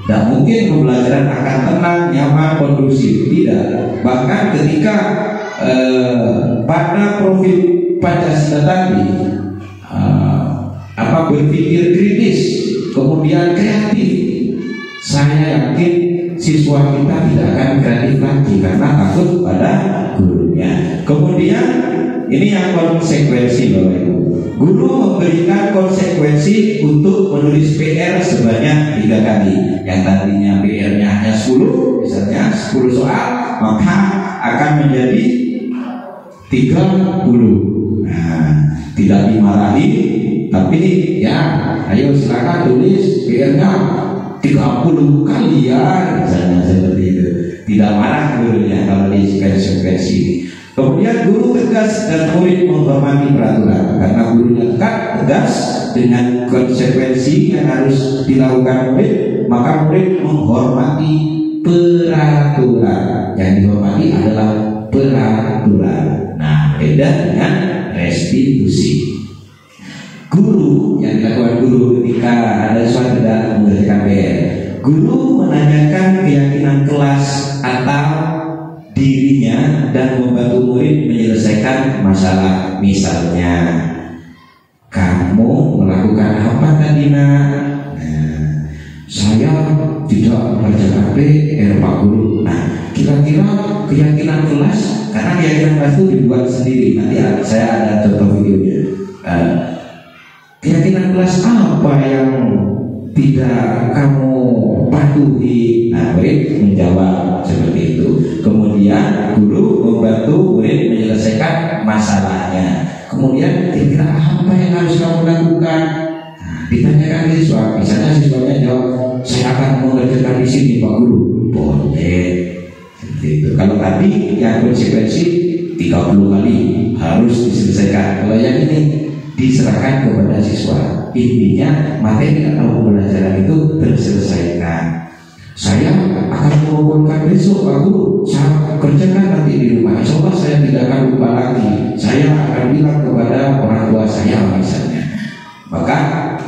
tidak mungkin pembelajaran akan tenang, nyaman, kondusif. Tidak. Bahkan ketika pada profil Pancasila tadi berpikir kritis, kemudian kreatif, saya yakin siswa kita tidak akan kreatif lagi karena takut pada gurunya. Kemudian ini yang konsekuensi Bapak Ibu. Guru memberikan konsekuensi untuk menulis PR sebanyak 3 kali. Yang tadinya PR-nya hanya 10, misalnya 10 soal, maka akan menjadi 30. Nah, tidak dimarahi, tapi ya, ayo silakan tulis PR-nya 30 kali ya, misalnya seperti itu. Tidak marah gurunya kalau di konsekuensi. Kemudian guru tegas dan murid menghormati peraturan. Karena gurunya tegas dengan konsekuensi yang harus dilakukan murid, maka murid menghormati peraturan. Yang dihormati adalah peraturan. Nah, beda dengan restitusi. Guru yang dilakukan guru ketika ada siswa tidak mengerjakan PR, guru menanyakan keyakinan kelas atau dirinya dan membantu murid menyelesaikan masalah. Misalnya, kamu melakukan apa tadi nak? Nah, saya tidak mengerjakan PR Pak Guru. Nah, kira-kira keyakinan kelas, karena keyakinan kelas itu dibuat sendiri. Nanti saya ada contoh videonya. Keyakinan kelas apa yang tidak kamu patuhi? Nah, murid menjawab seperti itu. Kemudian guru membantu murid menyelesaikan masalahnya. Kemudian kira-kira apa yang harus kamu lakukan? Nah, ditanyakan siswa. Misalnya siswanya jawab, saya akan mengerjakan di sini Pak Guru. Boleh. Seperti itu. Kalau tadi yang konsekuensi 30 kali harus diselesaikan. Kalau yang ini diserahkan kepada siswa. Intinya materi atau pembelajaran itu terselesaikan. Saya akan mengumpulkan besok Pak Guru, saya kerjakan nanti di rumah. Insya Allah saya tidak akan lupa lagi. Saya akan bilang kepada orang tua saya misalnya. Maka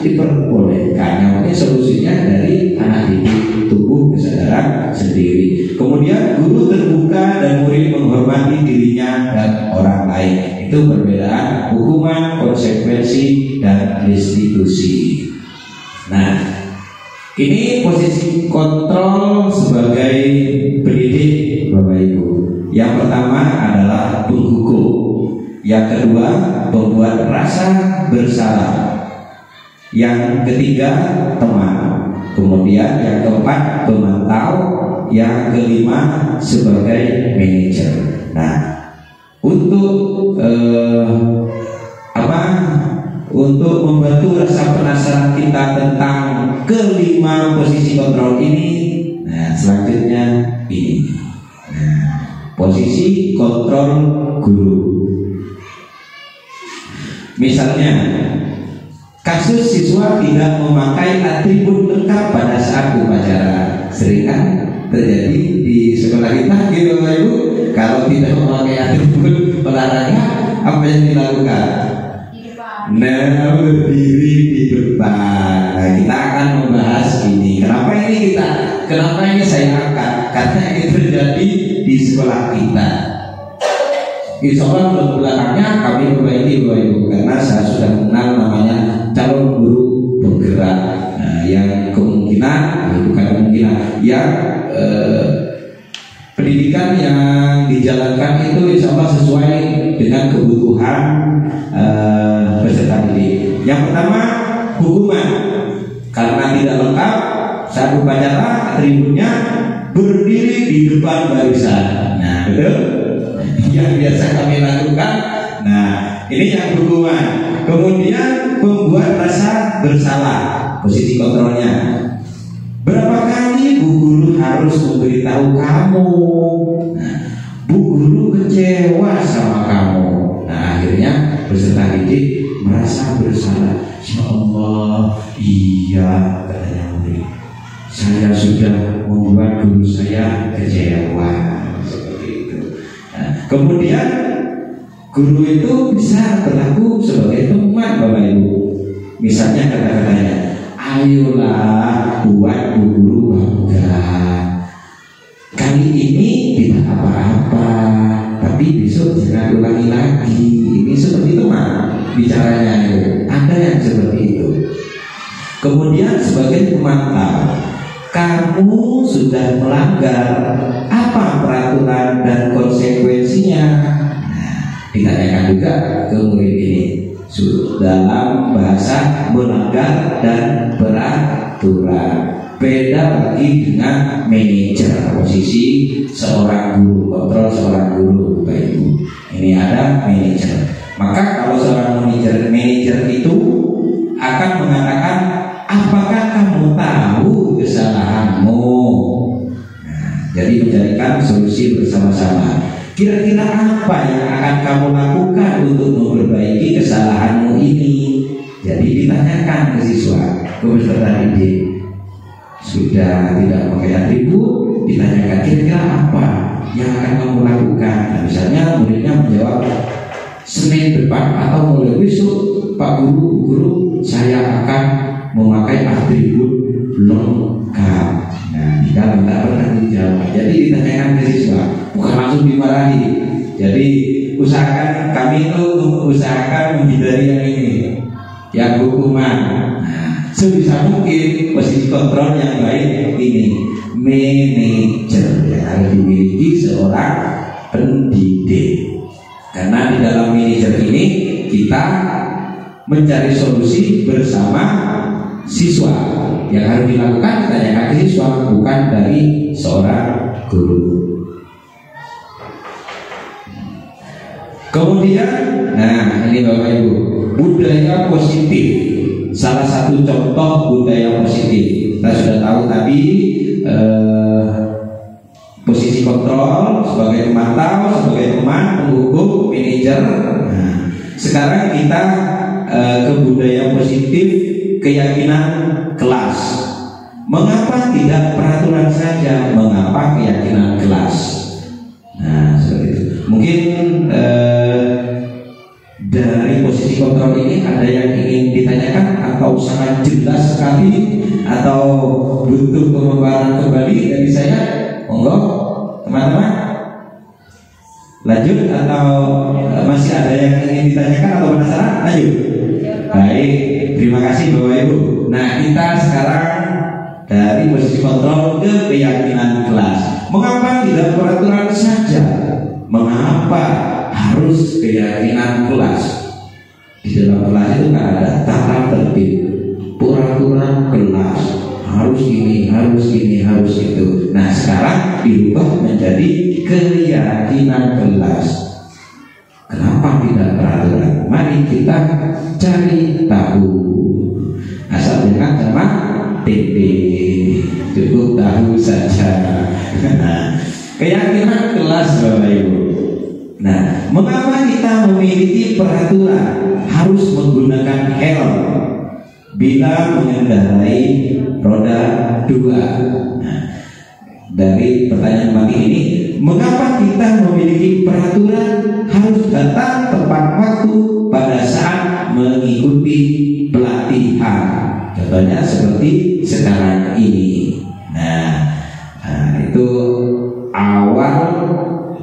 diperbolehkan. Yang penting solusinya dari anak didik, tumbuh kesadaran sendiri. Kemudian guru terbuka dan murid menghormati dirinya dan orang lain. Itu perbedaan hukuman, konsekuensi, dan restitusi. Nah, ini posisi kontrol sebagai pendidik Bapak Ibu. Yang pertama adalah penghukum. Yang kedua, membuat rasa bersalah. Yang ketiga, teman. Kemudian yang keempat pemantau, yang kelima sebagai manajer. Nah, untuk untuk membantu rasa penasaran kita tentang kelima posisi kontrol ini, nah selanjutnya ini, nah, posisi kontrol guru. Misalnya, kasus siswa tidak memakai atribut lengkap pada saat upacara. Sering kan terjadi di sekolah kita gitu Bapak Ibu. Kalau tidak memakai atribut olahraga, apa yang dilakukan? Nah, berdiri di depan. Nah, kita akan membahas ini. Kenapa ini saya angkat? Karena ini terjadi di sekolah kita. Insya Allah belakangnya kami perbaiki Bapak Ibu, karena saya sudah kenal namanya calon guru penggerak. Nah, yang pendidikan yang dijalankan itu insya Allah sesuai dengan kebutuhan peserta didik. Yang pertama, hukuman karena tidak lengkap saat upacara atributnya berdiri di depan barisan. Nah, betul yang biasa kami lakukan. Nah, ini yang hukuman. Kemudian membuat rasa bersalah, posisi kontrolnya. Berapa kali Bu Guru harus memberitahu kamu? Nah, Bu Guru kecewa sama kamu. Nah, akhirnya peserta didik merasa bersalah. Ya Allah, iya katanya murid, saya sudah membuat guru saya kecewa. Seperti itu. Nah, kemudian guru itu bisa berlaku sebagai teman Bapak Ibu. Misalnya kata-katanya, ayolah buat Bu Guru bangga. Kali ini tidak apa-apa, tapi besok jangan ulangi lagi. Ini seperti teman bicaranya itu. Ada yang seperti itu. Kemudian sebagai pemantau, kamu sudah melanggar apa peraturan dan konsekuensinya. Nah, ditanyakan juga ke murid ini dalam bahasa melanggar dan peraturan. Beda lagi dengan manajer, posisi seorang guru, kontrol seorang guru Bapak Ibu. Ini ada manajer. Maka kalau seorang manajer itu akan mengatakan, apakah kamu tahu kesalahanmu? Nah, jadi mencarikan solusi bersama-sama. Kira-kira apa yang akan kamu lakukan untuk memperbaiki kesalahanmu ini? Jadi ditanyakan ke siswa, ke peserta didik. Sudah tidak pakai atribut, ditanyakan kira-kira apa yang akan kamu lakukan. Nah, misalnya muridnya menjawab, Senin depan atau mulai besok Pak Guru, saya akan memakai atribut lengkap. Nah, kita minta bertanggung jawab. Jadi ditanyakan ke siswa, bukan langsung dimarahi. Jadi kami itu usahakan menghindari yang ini, yang hukuman. Nah, sebisa mungkin posisi kontrol yang baik ini manajer yang harus dimiliki seorang pendidik. Karena di dalam manajer ini kita mencari solusi bersama siswa. Yang harus dilakukan ditanyakan ke siswa, bukan dari seorang guru. Kemudian, nah ini Bapak Ibu, budaya positif. Salah satu contoh budaya positif. Kita sudah tahu tadi posisi kontrol sebagai pemantau, sebagai teman, penghukum, manajer. Nah, sekarang kita ke budaya positif, keyakinan kelas. Mengapa tidak peraturan saja? Mengapa keyakinan kelas? Nah, seperti itu. Mungkin dari posisi kontrol ini ada yang ingin ditanyakan atau sangat jelas sekali atau butuh pemaparan kembali dari saya? Monggo, teman-teman. Lanjut atau masih ada yang ingin ditanyakan atau penasaran? Lanjut. Baik, terima kasih Bapak Ibu. Nah, kita sekarang dari posisi kontrol ke keyakinan kelas. Mengapa tidak peraturan saja? Mengapa harus keyakinan kelas? Di dalam kelas itu kan ada tata tertib, peraturan kelas, harus harus ini, harus itu. Nah sekarang dirubah menjadi keyakinan kelas. Kenapa tidak peraturan? Mari kita cari tahu. Asal jangan sama tempe, cukup tahu saja. Keyakinan kelas Bapak Ibu. Nah, mengapa kita memiliki peraturan harus menggunakan helm bila mengendarai roda 2? Nah, dari pertanyaan pagi ini, mengapa kita memiliki peraturan harus datang tepat waktu pada saat mengikuti pelatihan? Contohnya seperti sekarang ini. Nah, itu awal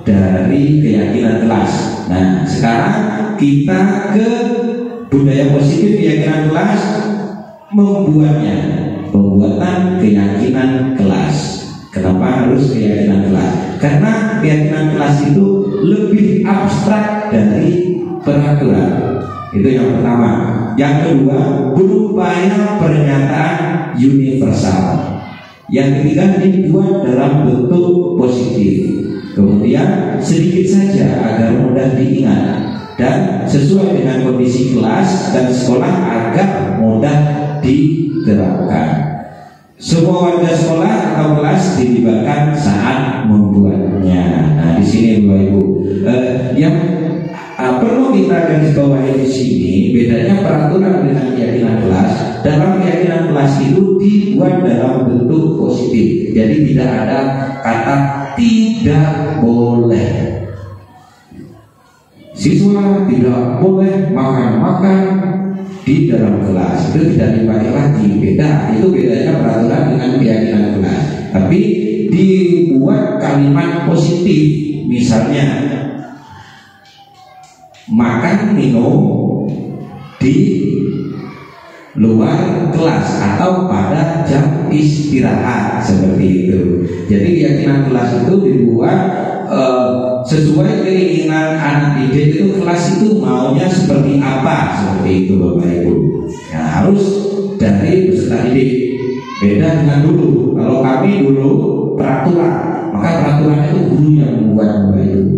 dari keyakinan kelas. Nah, sekarang kita ke budaya positif keyakinan kelas, pembuatan keyakinan kelas. Kenapa harus keyakinan kelas? Karena keyakinan kelas itu lebih abstrak dari peraturan. Itu yang pertama. Yang kedua, berupaya pernyataan universal. Yang ketiga, dibuat dalam bentuk positif. Kemudian sedikit saja agar mudah diingat dan sesuai dengan kondisi kelas dan sekolah agar mudah diterapkan. Semua warga sekolah atau kelas dilibatkan saat membuatnya. Nah, di sini Bapak Ibu, yang perlu kita garis bawahi di sini bedanya peraturan dengan keyakinan kelas. Dalam keyakinan kelas itu dibuat dalam bentuk positif. Jadi tidak ada kata tidak boleh. Siswa tidak boleh makan di dalam kelas. Itu tidak dipakai lagi. Beda. Itu bedanya peraturan dengan keyakinan kelas. Tapi dibuat kalimat positif. Misalnya makan minum di luar kelas atau pada jam istirahat, seperti itu. Jadi keyakinan kelas itu dibuat sesuai keinginan anak didik itu, kelas itu maunya seperti apa, seperti itu Bapak Ibu. Ya, harus dari peserta didik. Beda dengan dulu. Kalau kami dulu peraturan, maka peraturan itu guru yang membuat Bapak Ibu.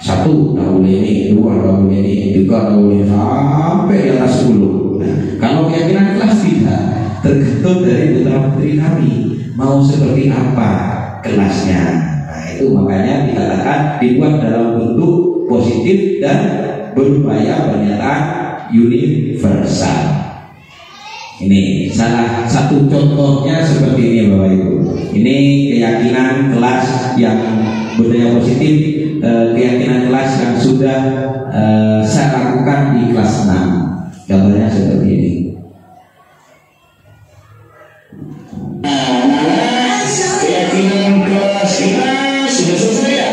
1 tahun ini, 2 tahun ini, 3 tahun ini, sampai di atas 10. Nah, kalau keyakinan kelas tidak, tergantung dari putra putri kami mau seperti apa kelasnya. Nah, itu makanya dikatakan dibuat dalam bentuk positif dan berupaya pernyataan universal. Ini salah satu contohnya seperti ini Bapak Ibu. Ini keyakinan kelas yang budaya positif, keyakinan kelas yang sudah saya lakukan di kelas 6. Contohnya seperti ini. Keyakinan kelas kita sudah selesai ya?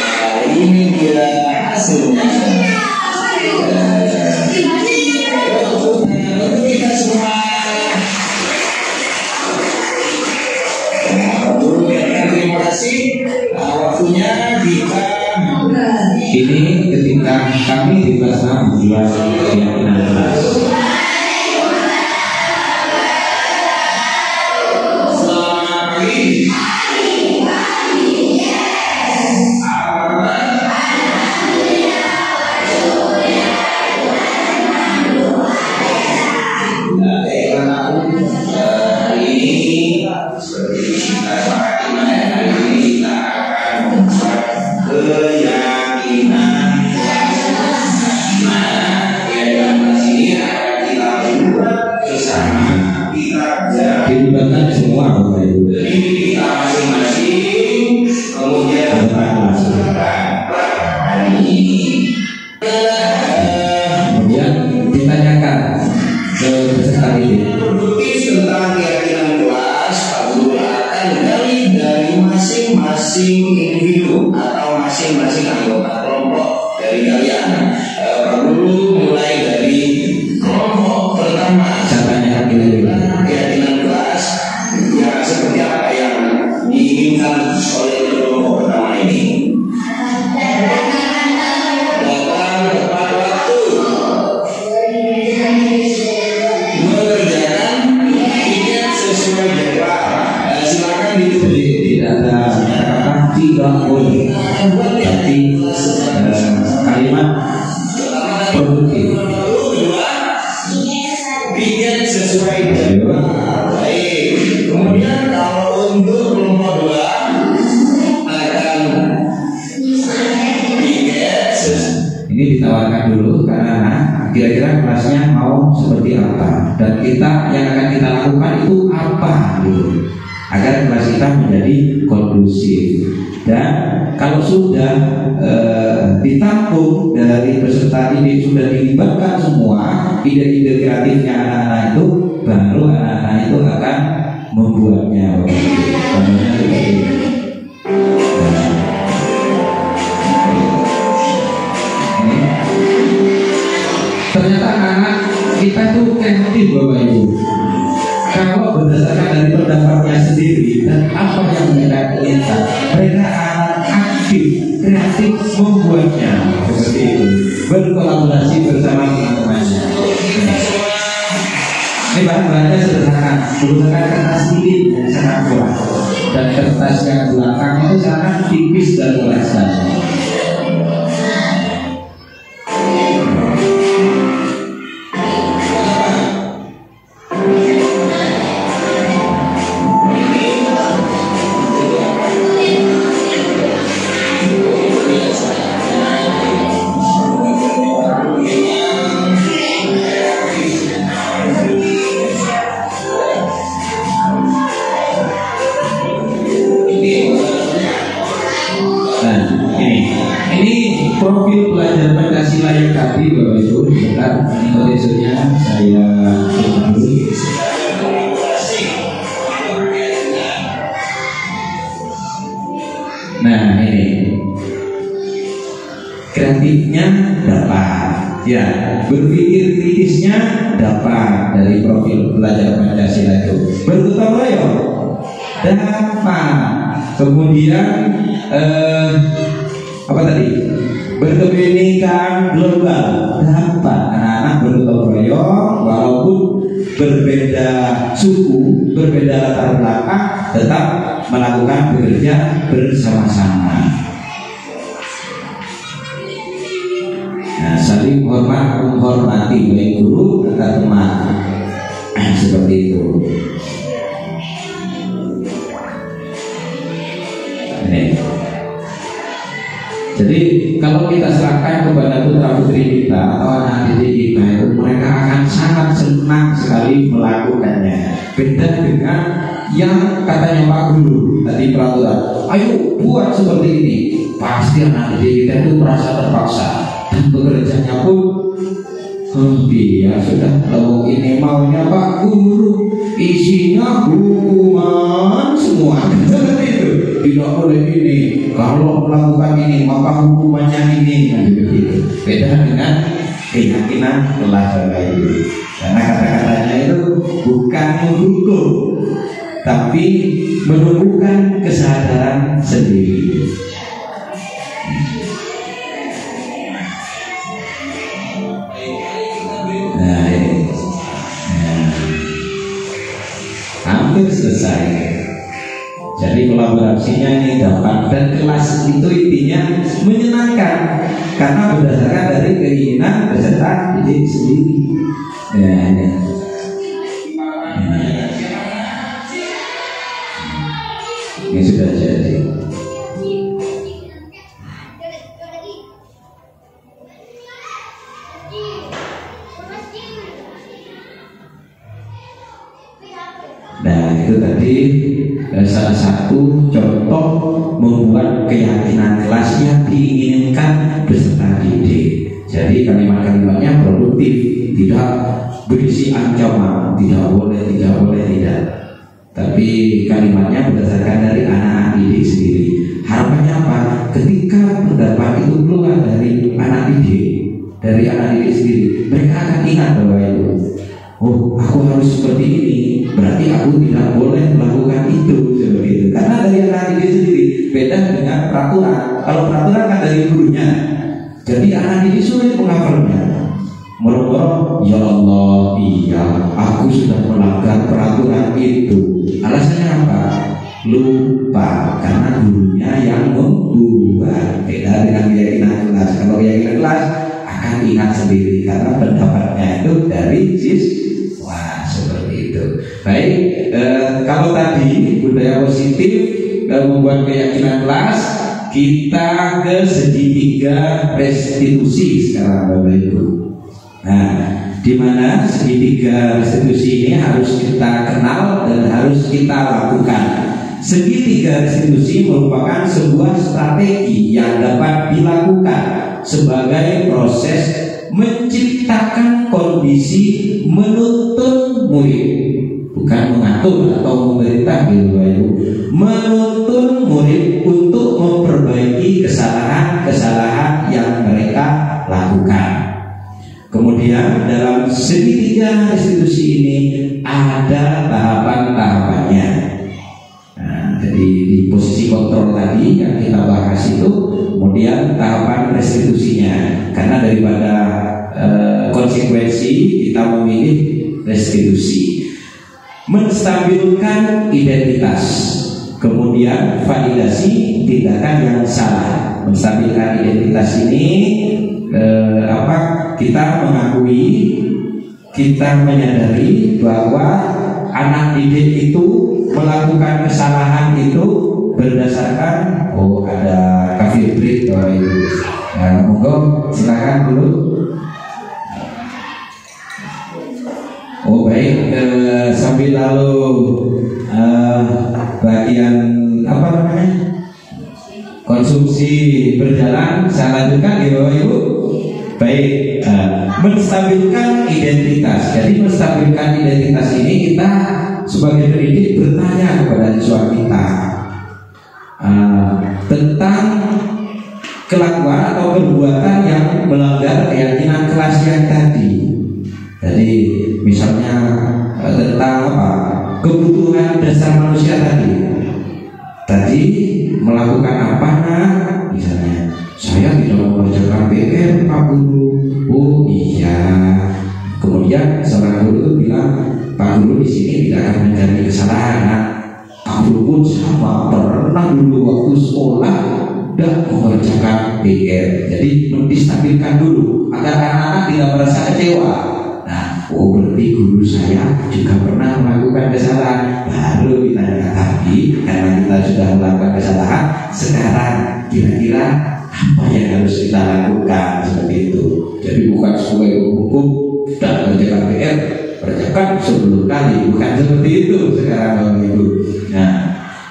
Nah, ini dia hasilnya. Untuk kita semua, terima kasih. Waktunya kita. Ini ketika kami di kelas 6 membuat keyakinan kelas. Selamat pagi. Dilibatkan semua Bapak Ibu. Ini kita masing-masing, kemudian kemudian ditanyakan ke peserta didik. tentang keyakinan kelas, Pak Guru akan gali dari masing-masing individu atau masing-masing anggota kelompok dari kalian. Pak Guru mulai dari kelompok pertama. Saya tanyakan dulu. Keyakinan kelas yang seperti apa yang diinginkan oleh kelompok pertama ini? Datang tepat waktu, mengerjakan Ini ditawarkan dulu karena kira-kira kelasnya mau seperti apa dan kita yang akan kita lakukan itu apa gitu, agar kelas kita menjadi kondusif. Dan kalau sudah ditampung dari peserta ini, sudah dilibatkan semua ide-ide kreatifnya anak-anak itu, baru anak-anak itu akan membuatnya. Contohnya seperti ini. Ternyata anak kita itu kreatif Bapak Ibu. Kalau berdasarkan dari pendapatnya sendiri dan apa yang mereka inginkan, mereka akan aktif, kreatif membuatnya seperti itu, berkolaborasi bersama teman-temannya. Ini bahan-bahannya sederhana, menggunakan kertas lilin yang sangat kuat dan kertas yang belakang itu sangat tipis dan merasan. Profil pelajar Pancasila yang tadi Bapak Ibu, bentar metodenya saya dulu. Nah ini kreatifnya dapat, ya berpikir kritisnya dapat dari profil pelajar Pancasila itu, bergotong royong dapat, kemudian apa tadi? Berkebinekaan global dapat, anak-anak bergotong royong walaupun berbeda suku, berbeda latar belakang, tetap melakukan bekerja bersama-sama. Nah, saling hormat menghormati baik guru antar teman, seperti itu. Ini. Jadi kalau kita serahkan kepada putra putri kita atau anak didik kita itu, mereka akan sangat senang sekali melakukannya. Beda dengan yang katanya Pak Guru tadi peraturan, ayo buat seperti ini, pasti anak didik kita itu merasa terpaksa dan bekerjanya pun ya sudah, kalau ini maunya Pak Guru, isinya hukuman semua. Seperti itu, tidak boleh ini, kalau melakukan ini maka hukumannya ini, begitu. Beda dengan keyakinan kelas itu, karena kata-katanya itu bukan menghukum, tapi menumbuhkan kesadaran sendiri. Hampir selesai. Jadi kolaborasinya ini dapat, dan kelas itu intinya menyenangkan karena berdasarkan dari keinginan peserta didik sendiri. Ini sudah jadi. Nah itu tadi salah satu contoh membuat keyakinan kelasnya diinginkan peserta didik. Jadi kalimat-kalimatnya produktif, tidak berisi ancaman, tidak boleh, tidak. Tapi kalimatnya berdasarkan dari anak-anak didik sendiri. Harapannya apa? Ketika pendapat itu keluar dari anak didik sendiri, mereka akan ingat bahwa itu, oh aku harus seperti ini, berarti aku tidak boleh melakukan itu, seperti itu. Karena dari anak didik sendiri, beda dengan peraturan. Kalau peraturan kan dari gurunya, jadi anak didik sulit menghafalnya. Moro-moro, ya Allah, iya, aku sudah melanggar peraturan itu. Alasannya apa? Lupa, karena gurunya yang membuat. Beda dengan keyakinan kelas. Kalau keyakinan kelas akan ingat sendiri karena pendapatnya itu dari siswa, seperti itu. Baik, kalau tadi budaya positif membuat keyakinan kelas, kita ke segitiga restitusi sekarang Bapak Ibu. Nah, di mana segitiga restitusi ini harus kita kenal dan harus kita lakukan. Segitiga restitusi merupakan sebuah strategi yang dapat dilakukan sebagai proses menciptakan kondisi menuntun murid, bukan mengatur atau memerintah gitu, menuntun murid untuk memperbaiki kesalahan-kesalahan yang mereka lakukan. Kemudian dalam segitiga restitusi ini ada tahapan-tahapannya. Nah, jadi di posisi kontrol tadi yang kita bahas itu, kemudian tahapan restitusinya. Karena daripada konsekuensi kita memilih restitusi. Menstabilkan identitas, kemudian validasi tindakan yang salah. Menstabilkan identitas ini kita mengakui, kita menyadari bahwa anak didik itu melakukan kesalahan itu berdasarkan ada kafir break itu. Nah, monggo silakan dulu. Baik, sambil lalu bagian apa namanya konsumsi berjalan, saya lanjutkan ya Bapak Ibu. Baik, menstabilkan identitas. Jadi menstabilkan identitas ini kita sebagai pendidik bertanya kepada siswa kita tentang kelakuan atau perbuatan yang melanggar keyakinan kelas yang tadi. Jadi misalnya tentang kebutuhan dasar manusia tadi melakukan apa misalnya saya tidak mengerjakan PR Pak Guru. Oh iya. Kemudian seorang guru itu bilang, Pak Guru di sini tidak akan mencari kesalahan. Pak Guru pun sama pernah dulu waktu sekolah dan mengerjakan PR. Jadi menstabilkan dulu agar anak-anak tidak merasa kecewa. Nah, berarti guru saya juga pernah melakukan kesalahan. Baru ditanya tadi, karena kita sudah melakukan kesalahan, sekarang kira-kira apa yang harus kita lakukan seperti itu. Jadi bukan sesuai hukum dan mengerjakan PR, kerjakan 10 kali, bukan seperti itu sekarang Bapak Ibu. Nah,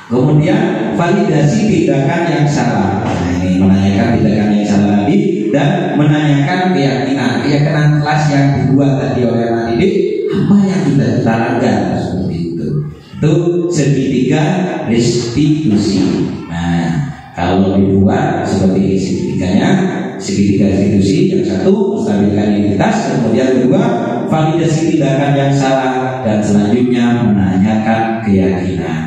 kemudian validasi tindakan yang salah. Nah, ini menanyakan tindakan yang salah tadi dan menanyakan keyakinan kelas yang dibuat tadi oleh anak didik, apa yang sudah kita lakukan seperti itu. Itu segitiga restitusi. Nah, kalau dibuat seperti ini segitiga restitusi, yang satu menstabilkan identitas, kemudian kedua validasi tindakan yang salah, dan selanjutnya menanyakan keyakinan.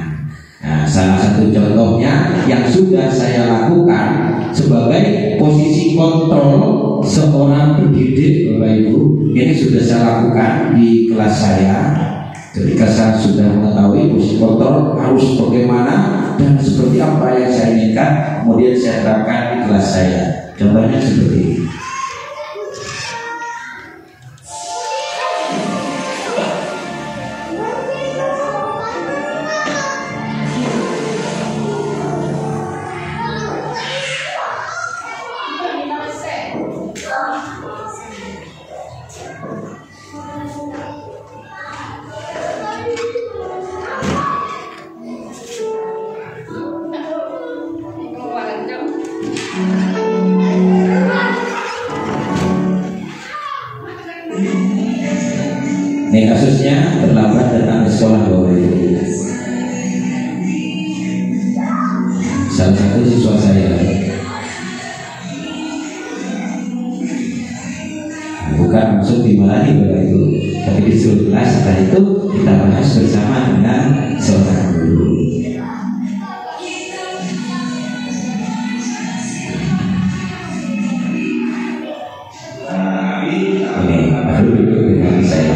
Nah, salah satu contohnya yang sudah saya lakukan sebagai posisi kontrol seorang pendidik Bapak Ibu, ini sudah saya lakukan di kelas saya. Ketika saya sudah mengetahui posisi kontrol harus bagaimana dan seperti apa yang saya inginkan, kemudian saya terapkan di kelas saya. Contohnya seperti ini. Ini kasusnya terlambat datang ke sekolah Bapak Ibu. Salah satu siswa saya. Bukan maksud dimarahi Bapak Ibu, tapi disuruh kelas. Setelah itu kita bahas bersama dengan seorang guru. Oke, baru duduk dengan saya.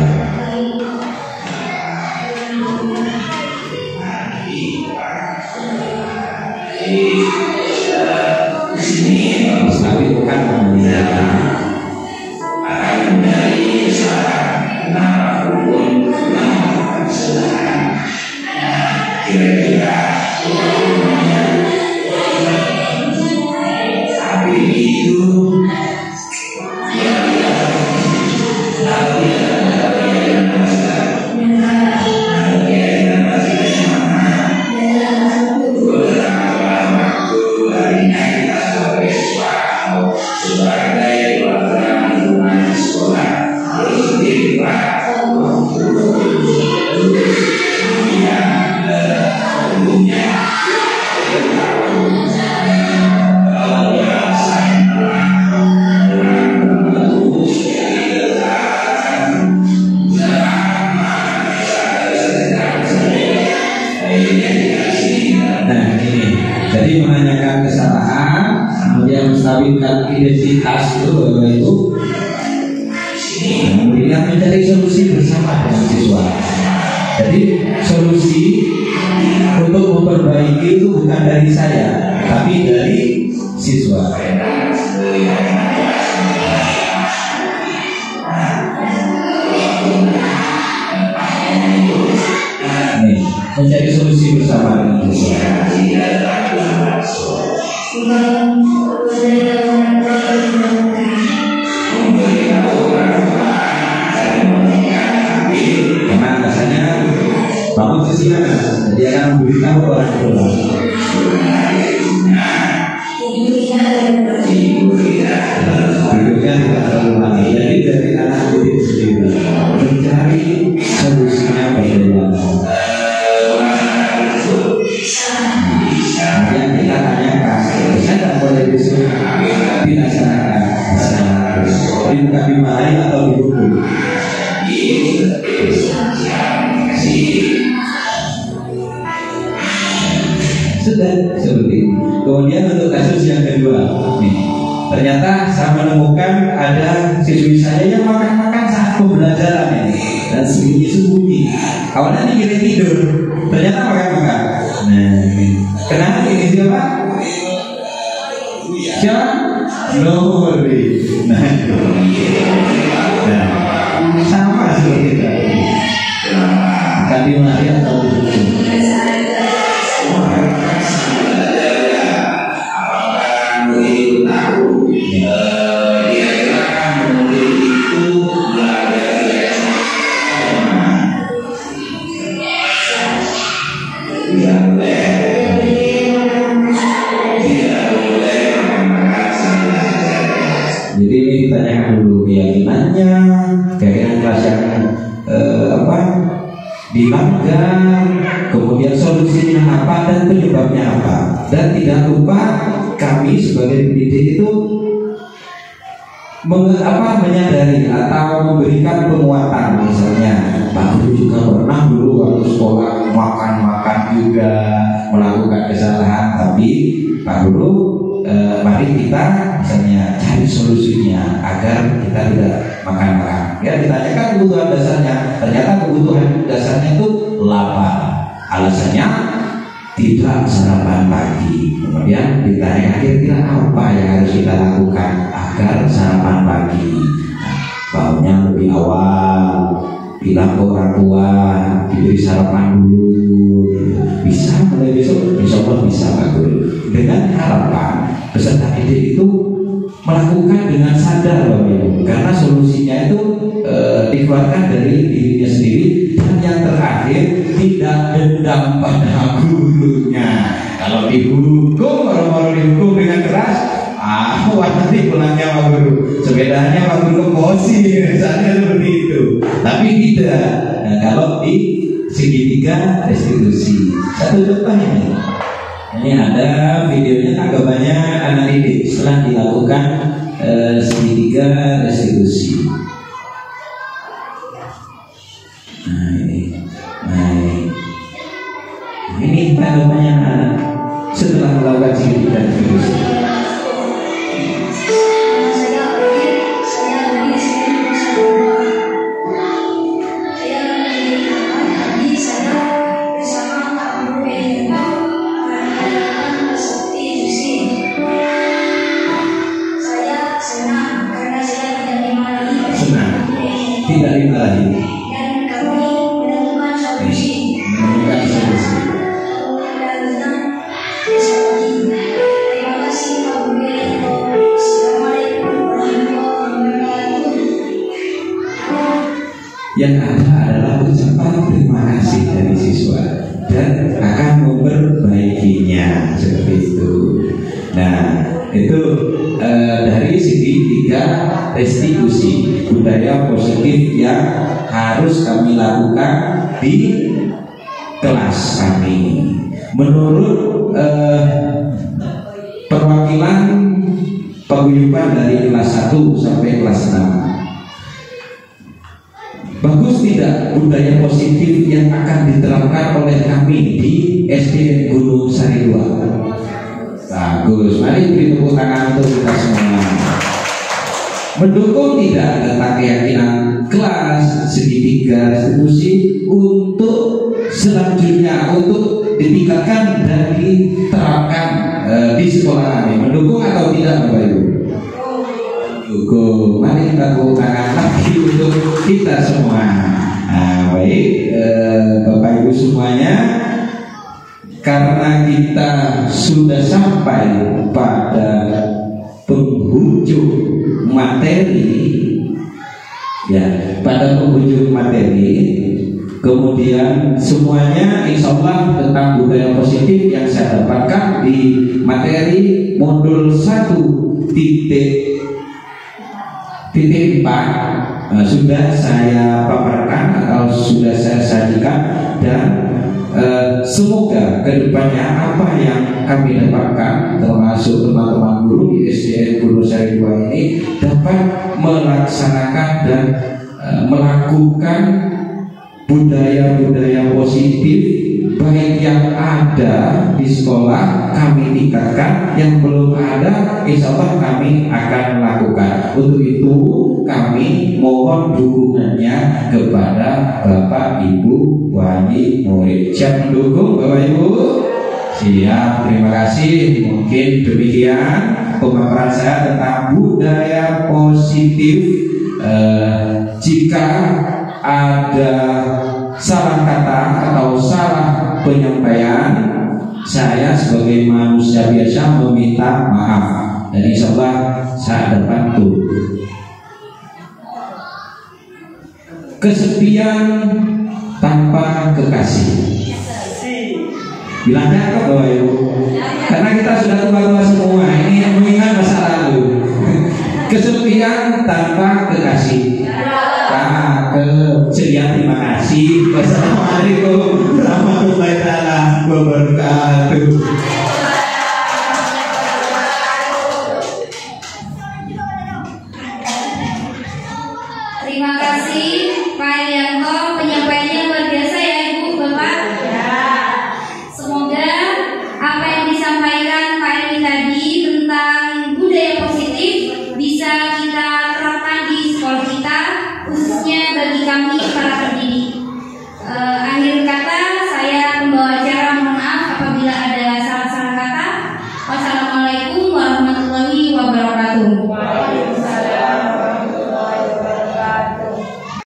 Menstabilkan akan dari kesalahan hukum kesalahan. Kira-kira mengkawinkan identitas itu Bapak Ibu, kemudian mencari solusi bersama dengan siswa. Jadi solusi untuk memperbaiki itu bukan dari saya, tapi dari siswa. Nih, mencari solusi bersama dengan siswa. Karena biasanya bangun sesiang, jadi akan memberitahu orang tua. Hidupnya tidak terlalu lama. Jadi dari anak didik sendiri mencari solusinya bagaimana. Kemudian kita tanyakan, saya tak boleh besok dilaksanakan, dibuka dimarahi atau dihukum. Sudah seperti itu. Kemudian untuk kasus yang kedua, nih, ternyata saya menemukan ada siswi saya yang makan-makan saat pembelajaran ini dan sembunyi-sembunyi. Awalnya ini kira tidur, ternyata makan-makan. Nah, ini. Kenapa ini siapa? Siapa? Nuri. Nah, sama seperti tadi. Tadi Maria atau jadi ini ditanyakan dulu keyakinannya, keyakinan kelas yang dilanggar, kemudian solusinya apa dan penyebabnya apa. Dan tidak lupa kami sebagai pendidik itu menyadari atau memberikan penguatan. Misalnya Pak Guru juga pernah dulu waktu sekolah makan-makan juga melakukan kesalahan, tapi Pak Guru mari kita misalnya cari solusinya agar kita tidak makan-makan. Ya, ditanyakan kebutuhan dasarnya, ternyata kebutuhan dasarnya itu lapar. Alasannya tidak sarapan pagi. Kemudian ditanya kira-kira apa yang harus kita lakukan agar sarapan pagi. Bangunnya lebih awal, bilang ke orang tua diberi sarapan dulu. Bisa mulai besok, besok bisa Pak Guru. Dengan harapan peserta didik itu melakukan dengan sadar Bapak Ibu, karena solusinya itu dikeluarkan dari dirinya sendiri. Dan yang terakhir, tidak dendam pada gurunya. Kalau dihukum, orang-orang dihukum dengan keras, wah nanti pulangnya Pak Guru, sepedanya Pak Guru emosi, misalnya seperti itu. Tapi tidak. Nah, kalau di segitiga restitusi, satu contoh ini ada videonya, tanggapannya anak didik setelah dilakukan segitiga restitusi. Ini tanggapannya anak setelah melakukan segitiga restitusi. Tidak dimarahi. Dan kami menemukan solusi. Terima kasih Pak Guru. Assalamualaikum warahmatullahi wabarakatuh. Yang ada adalah ucapan terima kasih dari siswa dan akan memperbaikinya seperti itu. Nah, itu dari segitiga restitusi, budaya positif yang harus kami lakukan di kelas kami. Menurut perwakilan paguyuban dari kelas 1 sampai kelas 6, bagus tidak budaya positif yang akan diterapkan oleh kami di SDN Gunung Sari 2? Bagus, mari beri tepuk tangan untuk kita semua. Mendukung tidak tentang keyakinan kelas, segitiga, institusi untuk selanjutnya untuk ditingkatkan dan diterapkan di sekolah kami. Mendukung atau tidak Bapak Ibu? Mendukung. Mari kita tepuk tangan lagi untuk kita semua. Nah, baik Bapak Ibu semuanya, karena kita sudah sampai pada penghujung materi, ya, pada penghujung materi, kemudian semuanya insya Allah tentang budaya positif yang saya dapatkan di materi modul 1.4 sudah saya paparkan atau sudah saya sajikan, dan semoga kedepannya apa yang kami dapatkan termasuk teman-teman guru di SDN Gunung Sari 2 ini dapat melaksanakan dan melakukan budaya-budaya positif, baik yang ada di sekolah kami tingkatkan, yang belum ada insya Allah kami akan lakukan. Untuk itu kami mohon dukungannya kepada Bapak Ibu wali murid. Siap mendukung Bapak Ibu? Siap, terima kasih. Mungkin demikian pemaparan saya tentang budaya positif. Jika ada salah kata atau salah penyampaian, saya sebagai manusia biasa meminta maaf, dan insya Allah saya bantu. Kesepian tanpa kekasih. Bilangnya apa Bapak Ibu? Karena kita sudah tua-tua semua, ini yang mengingat masa lalu. Kesepian tanpa kekasih.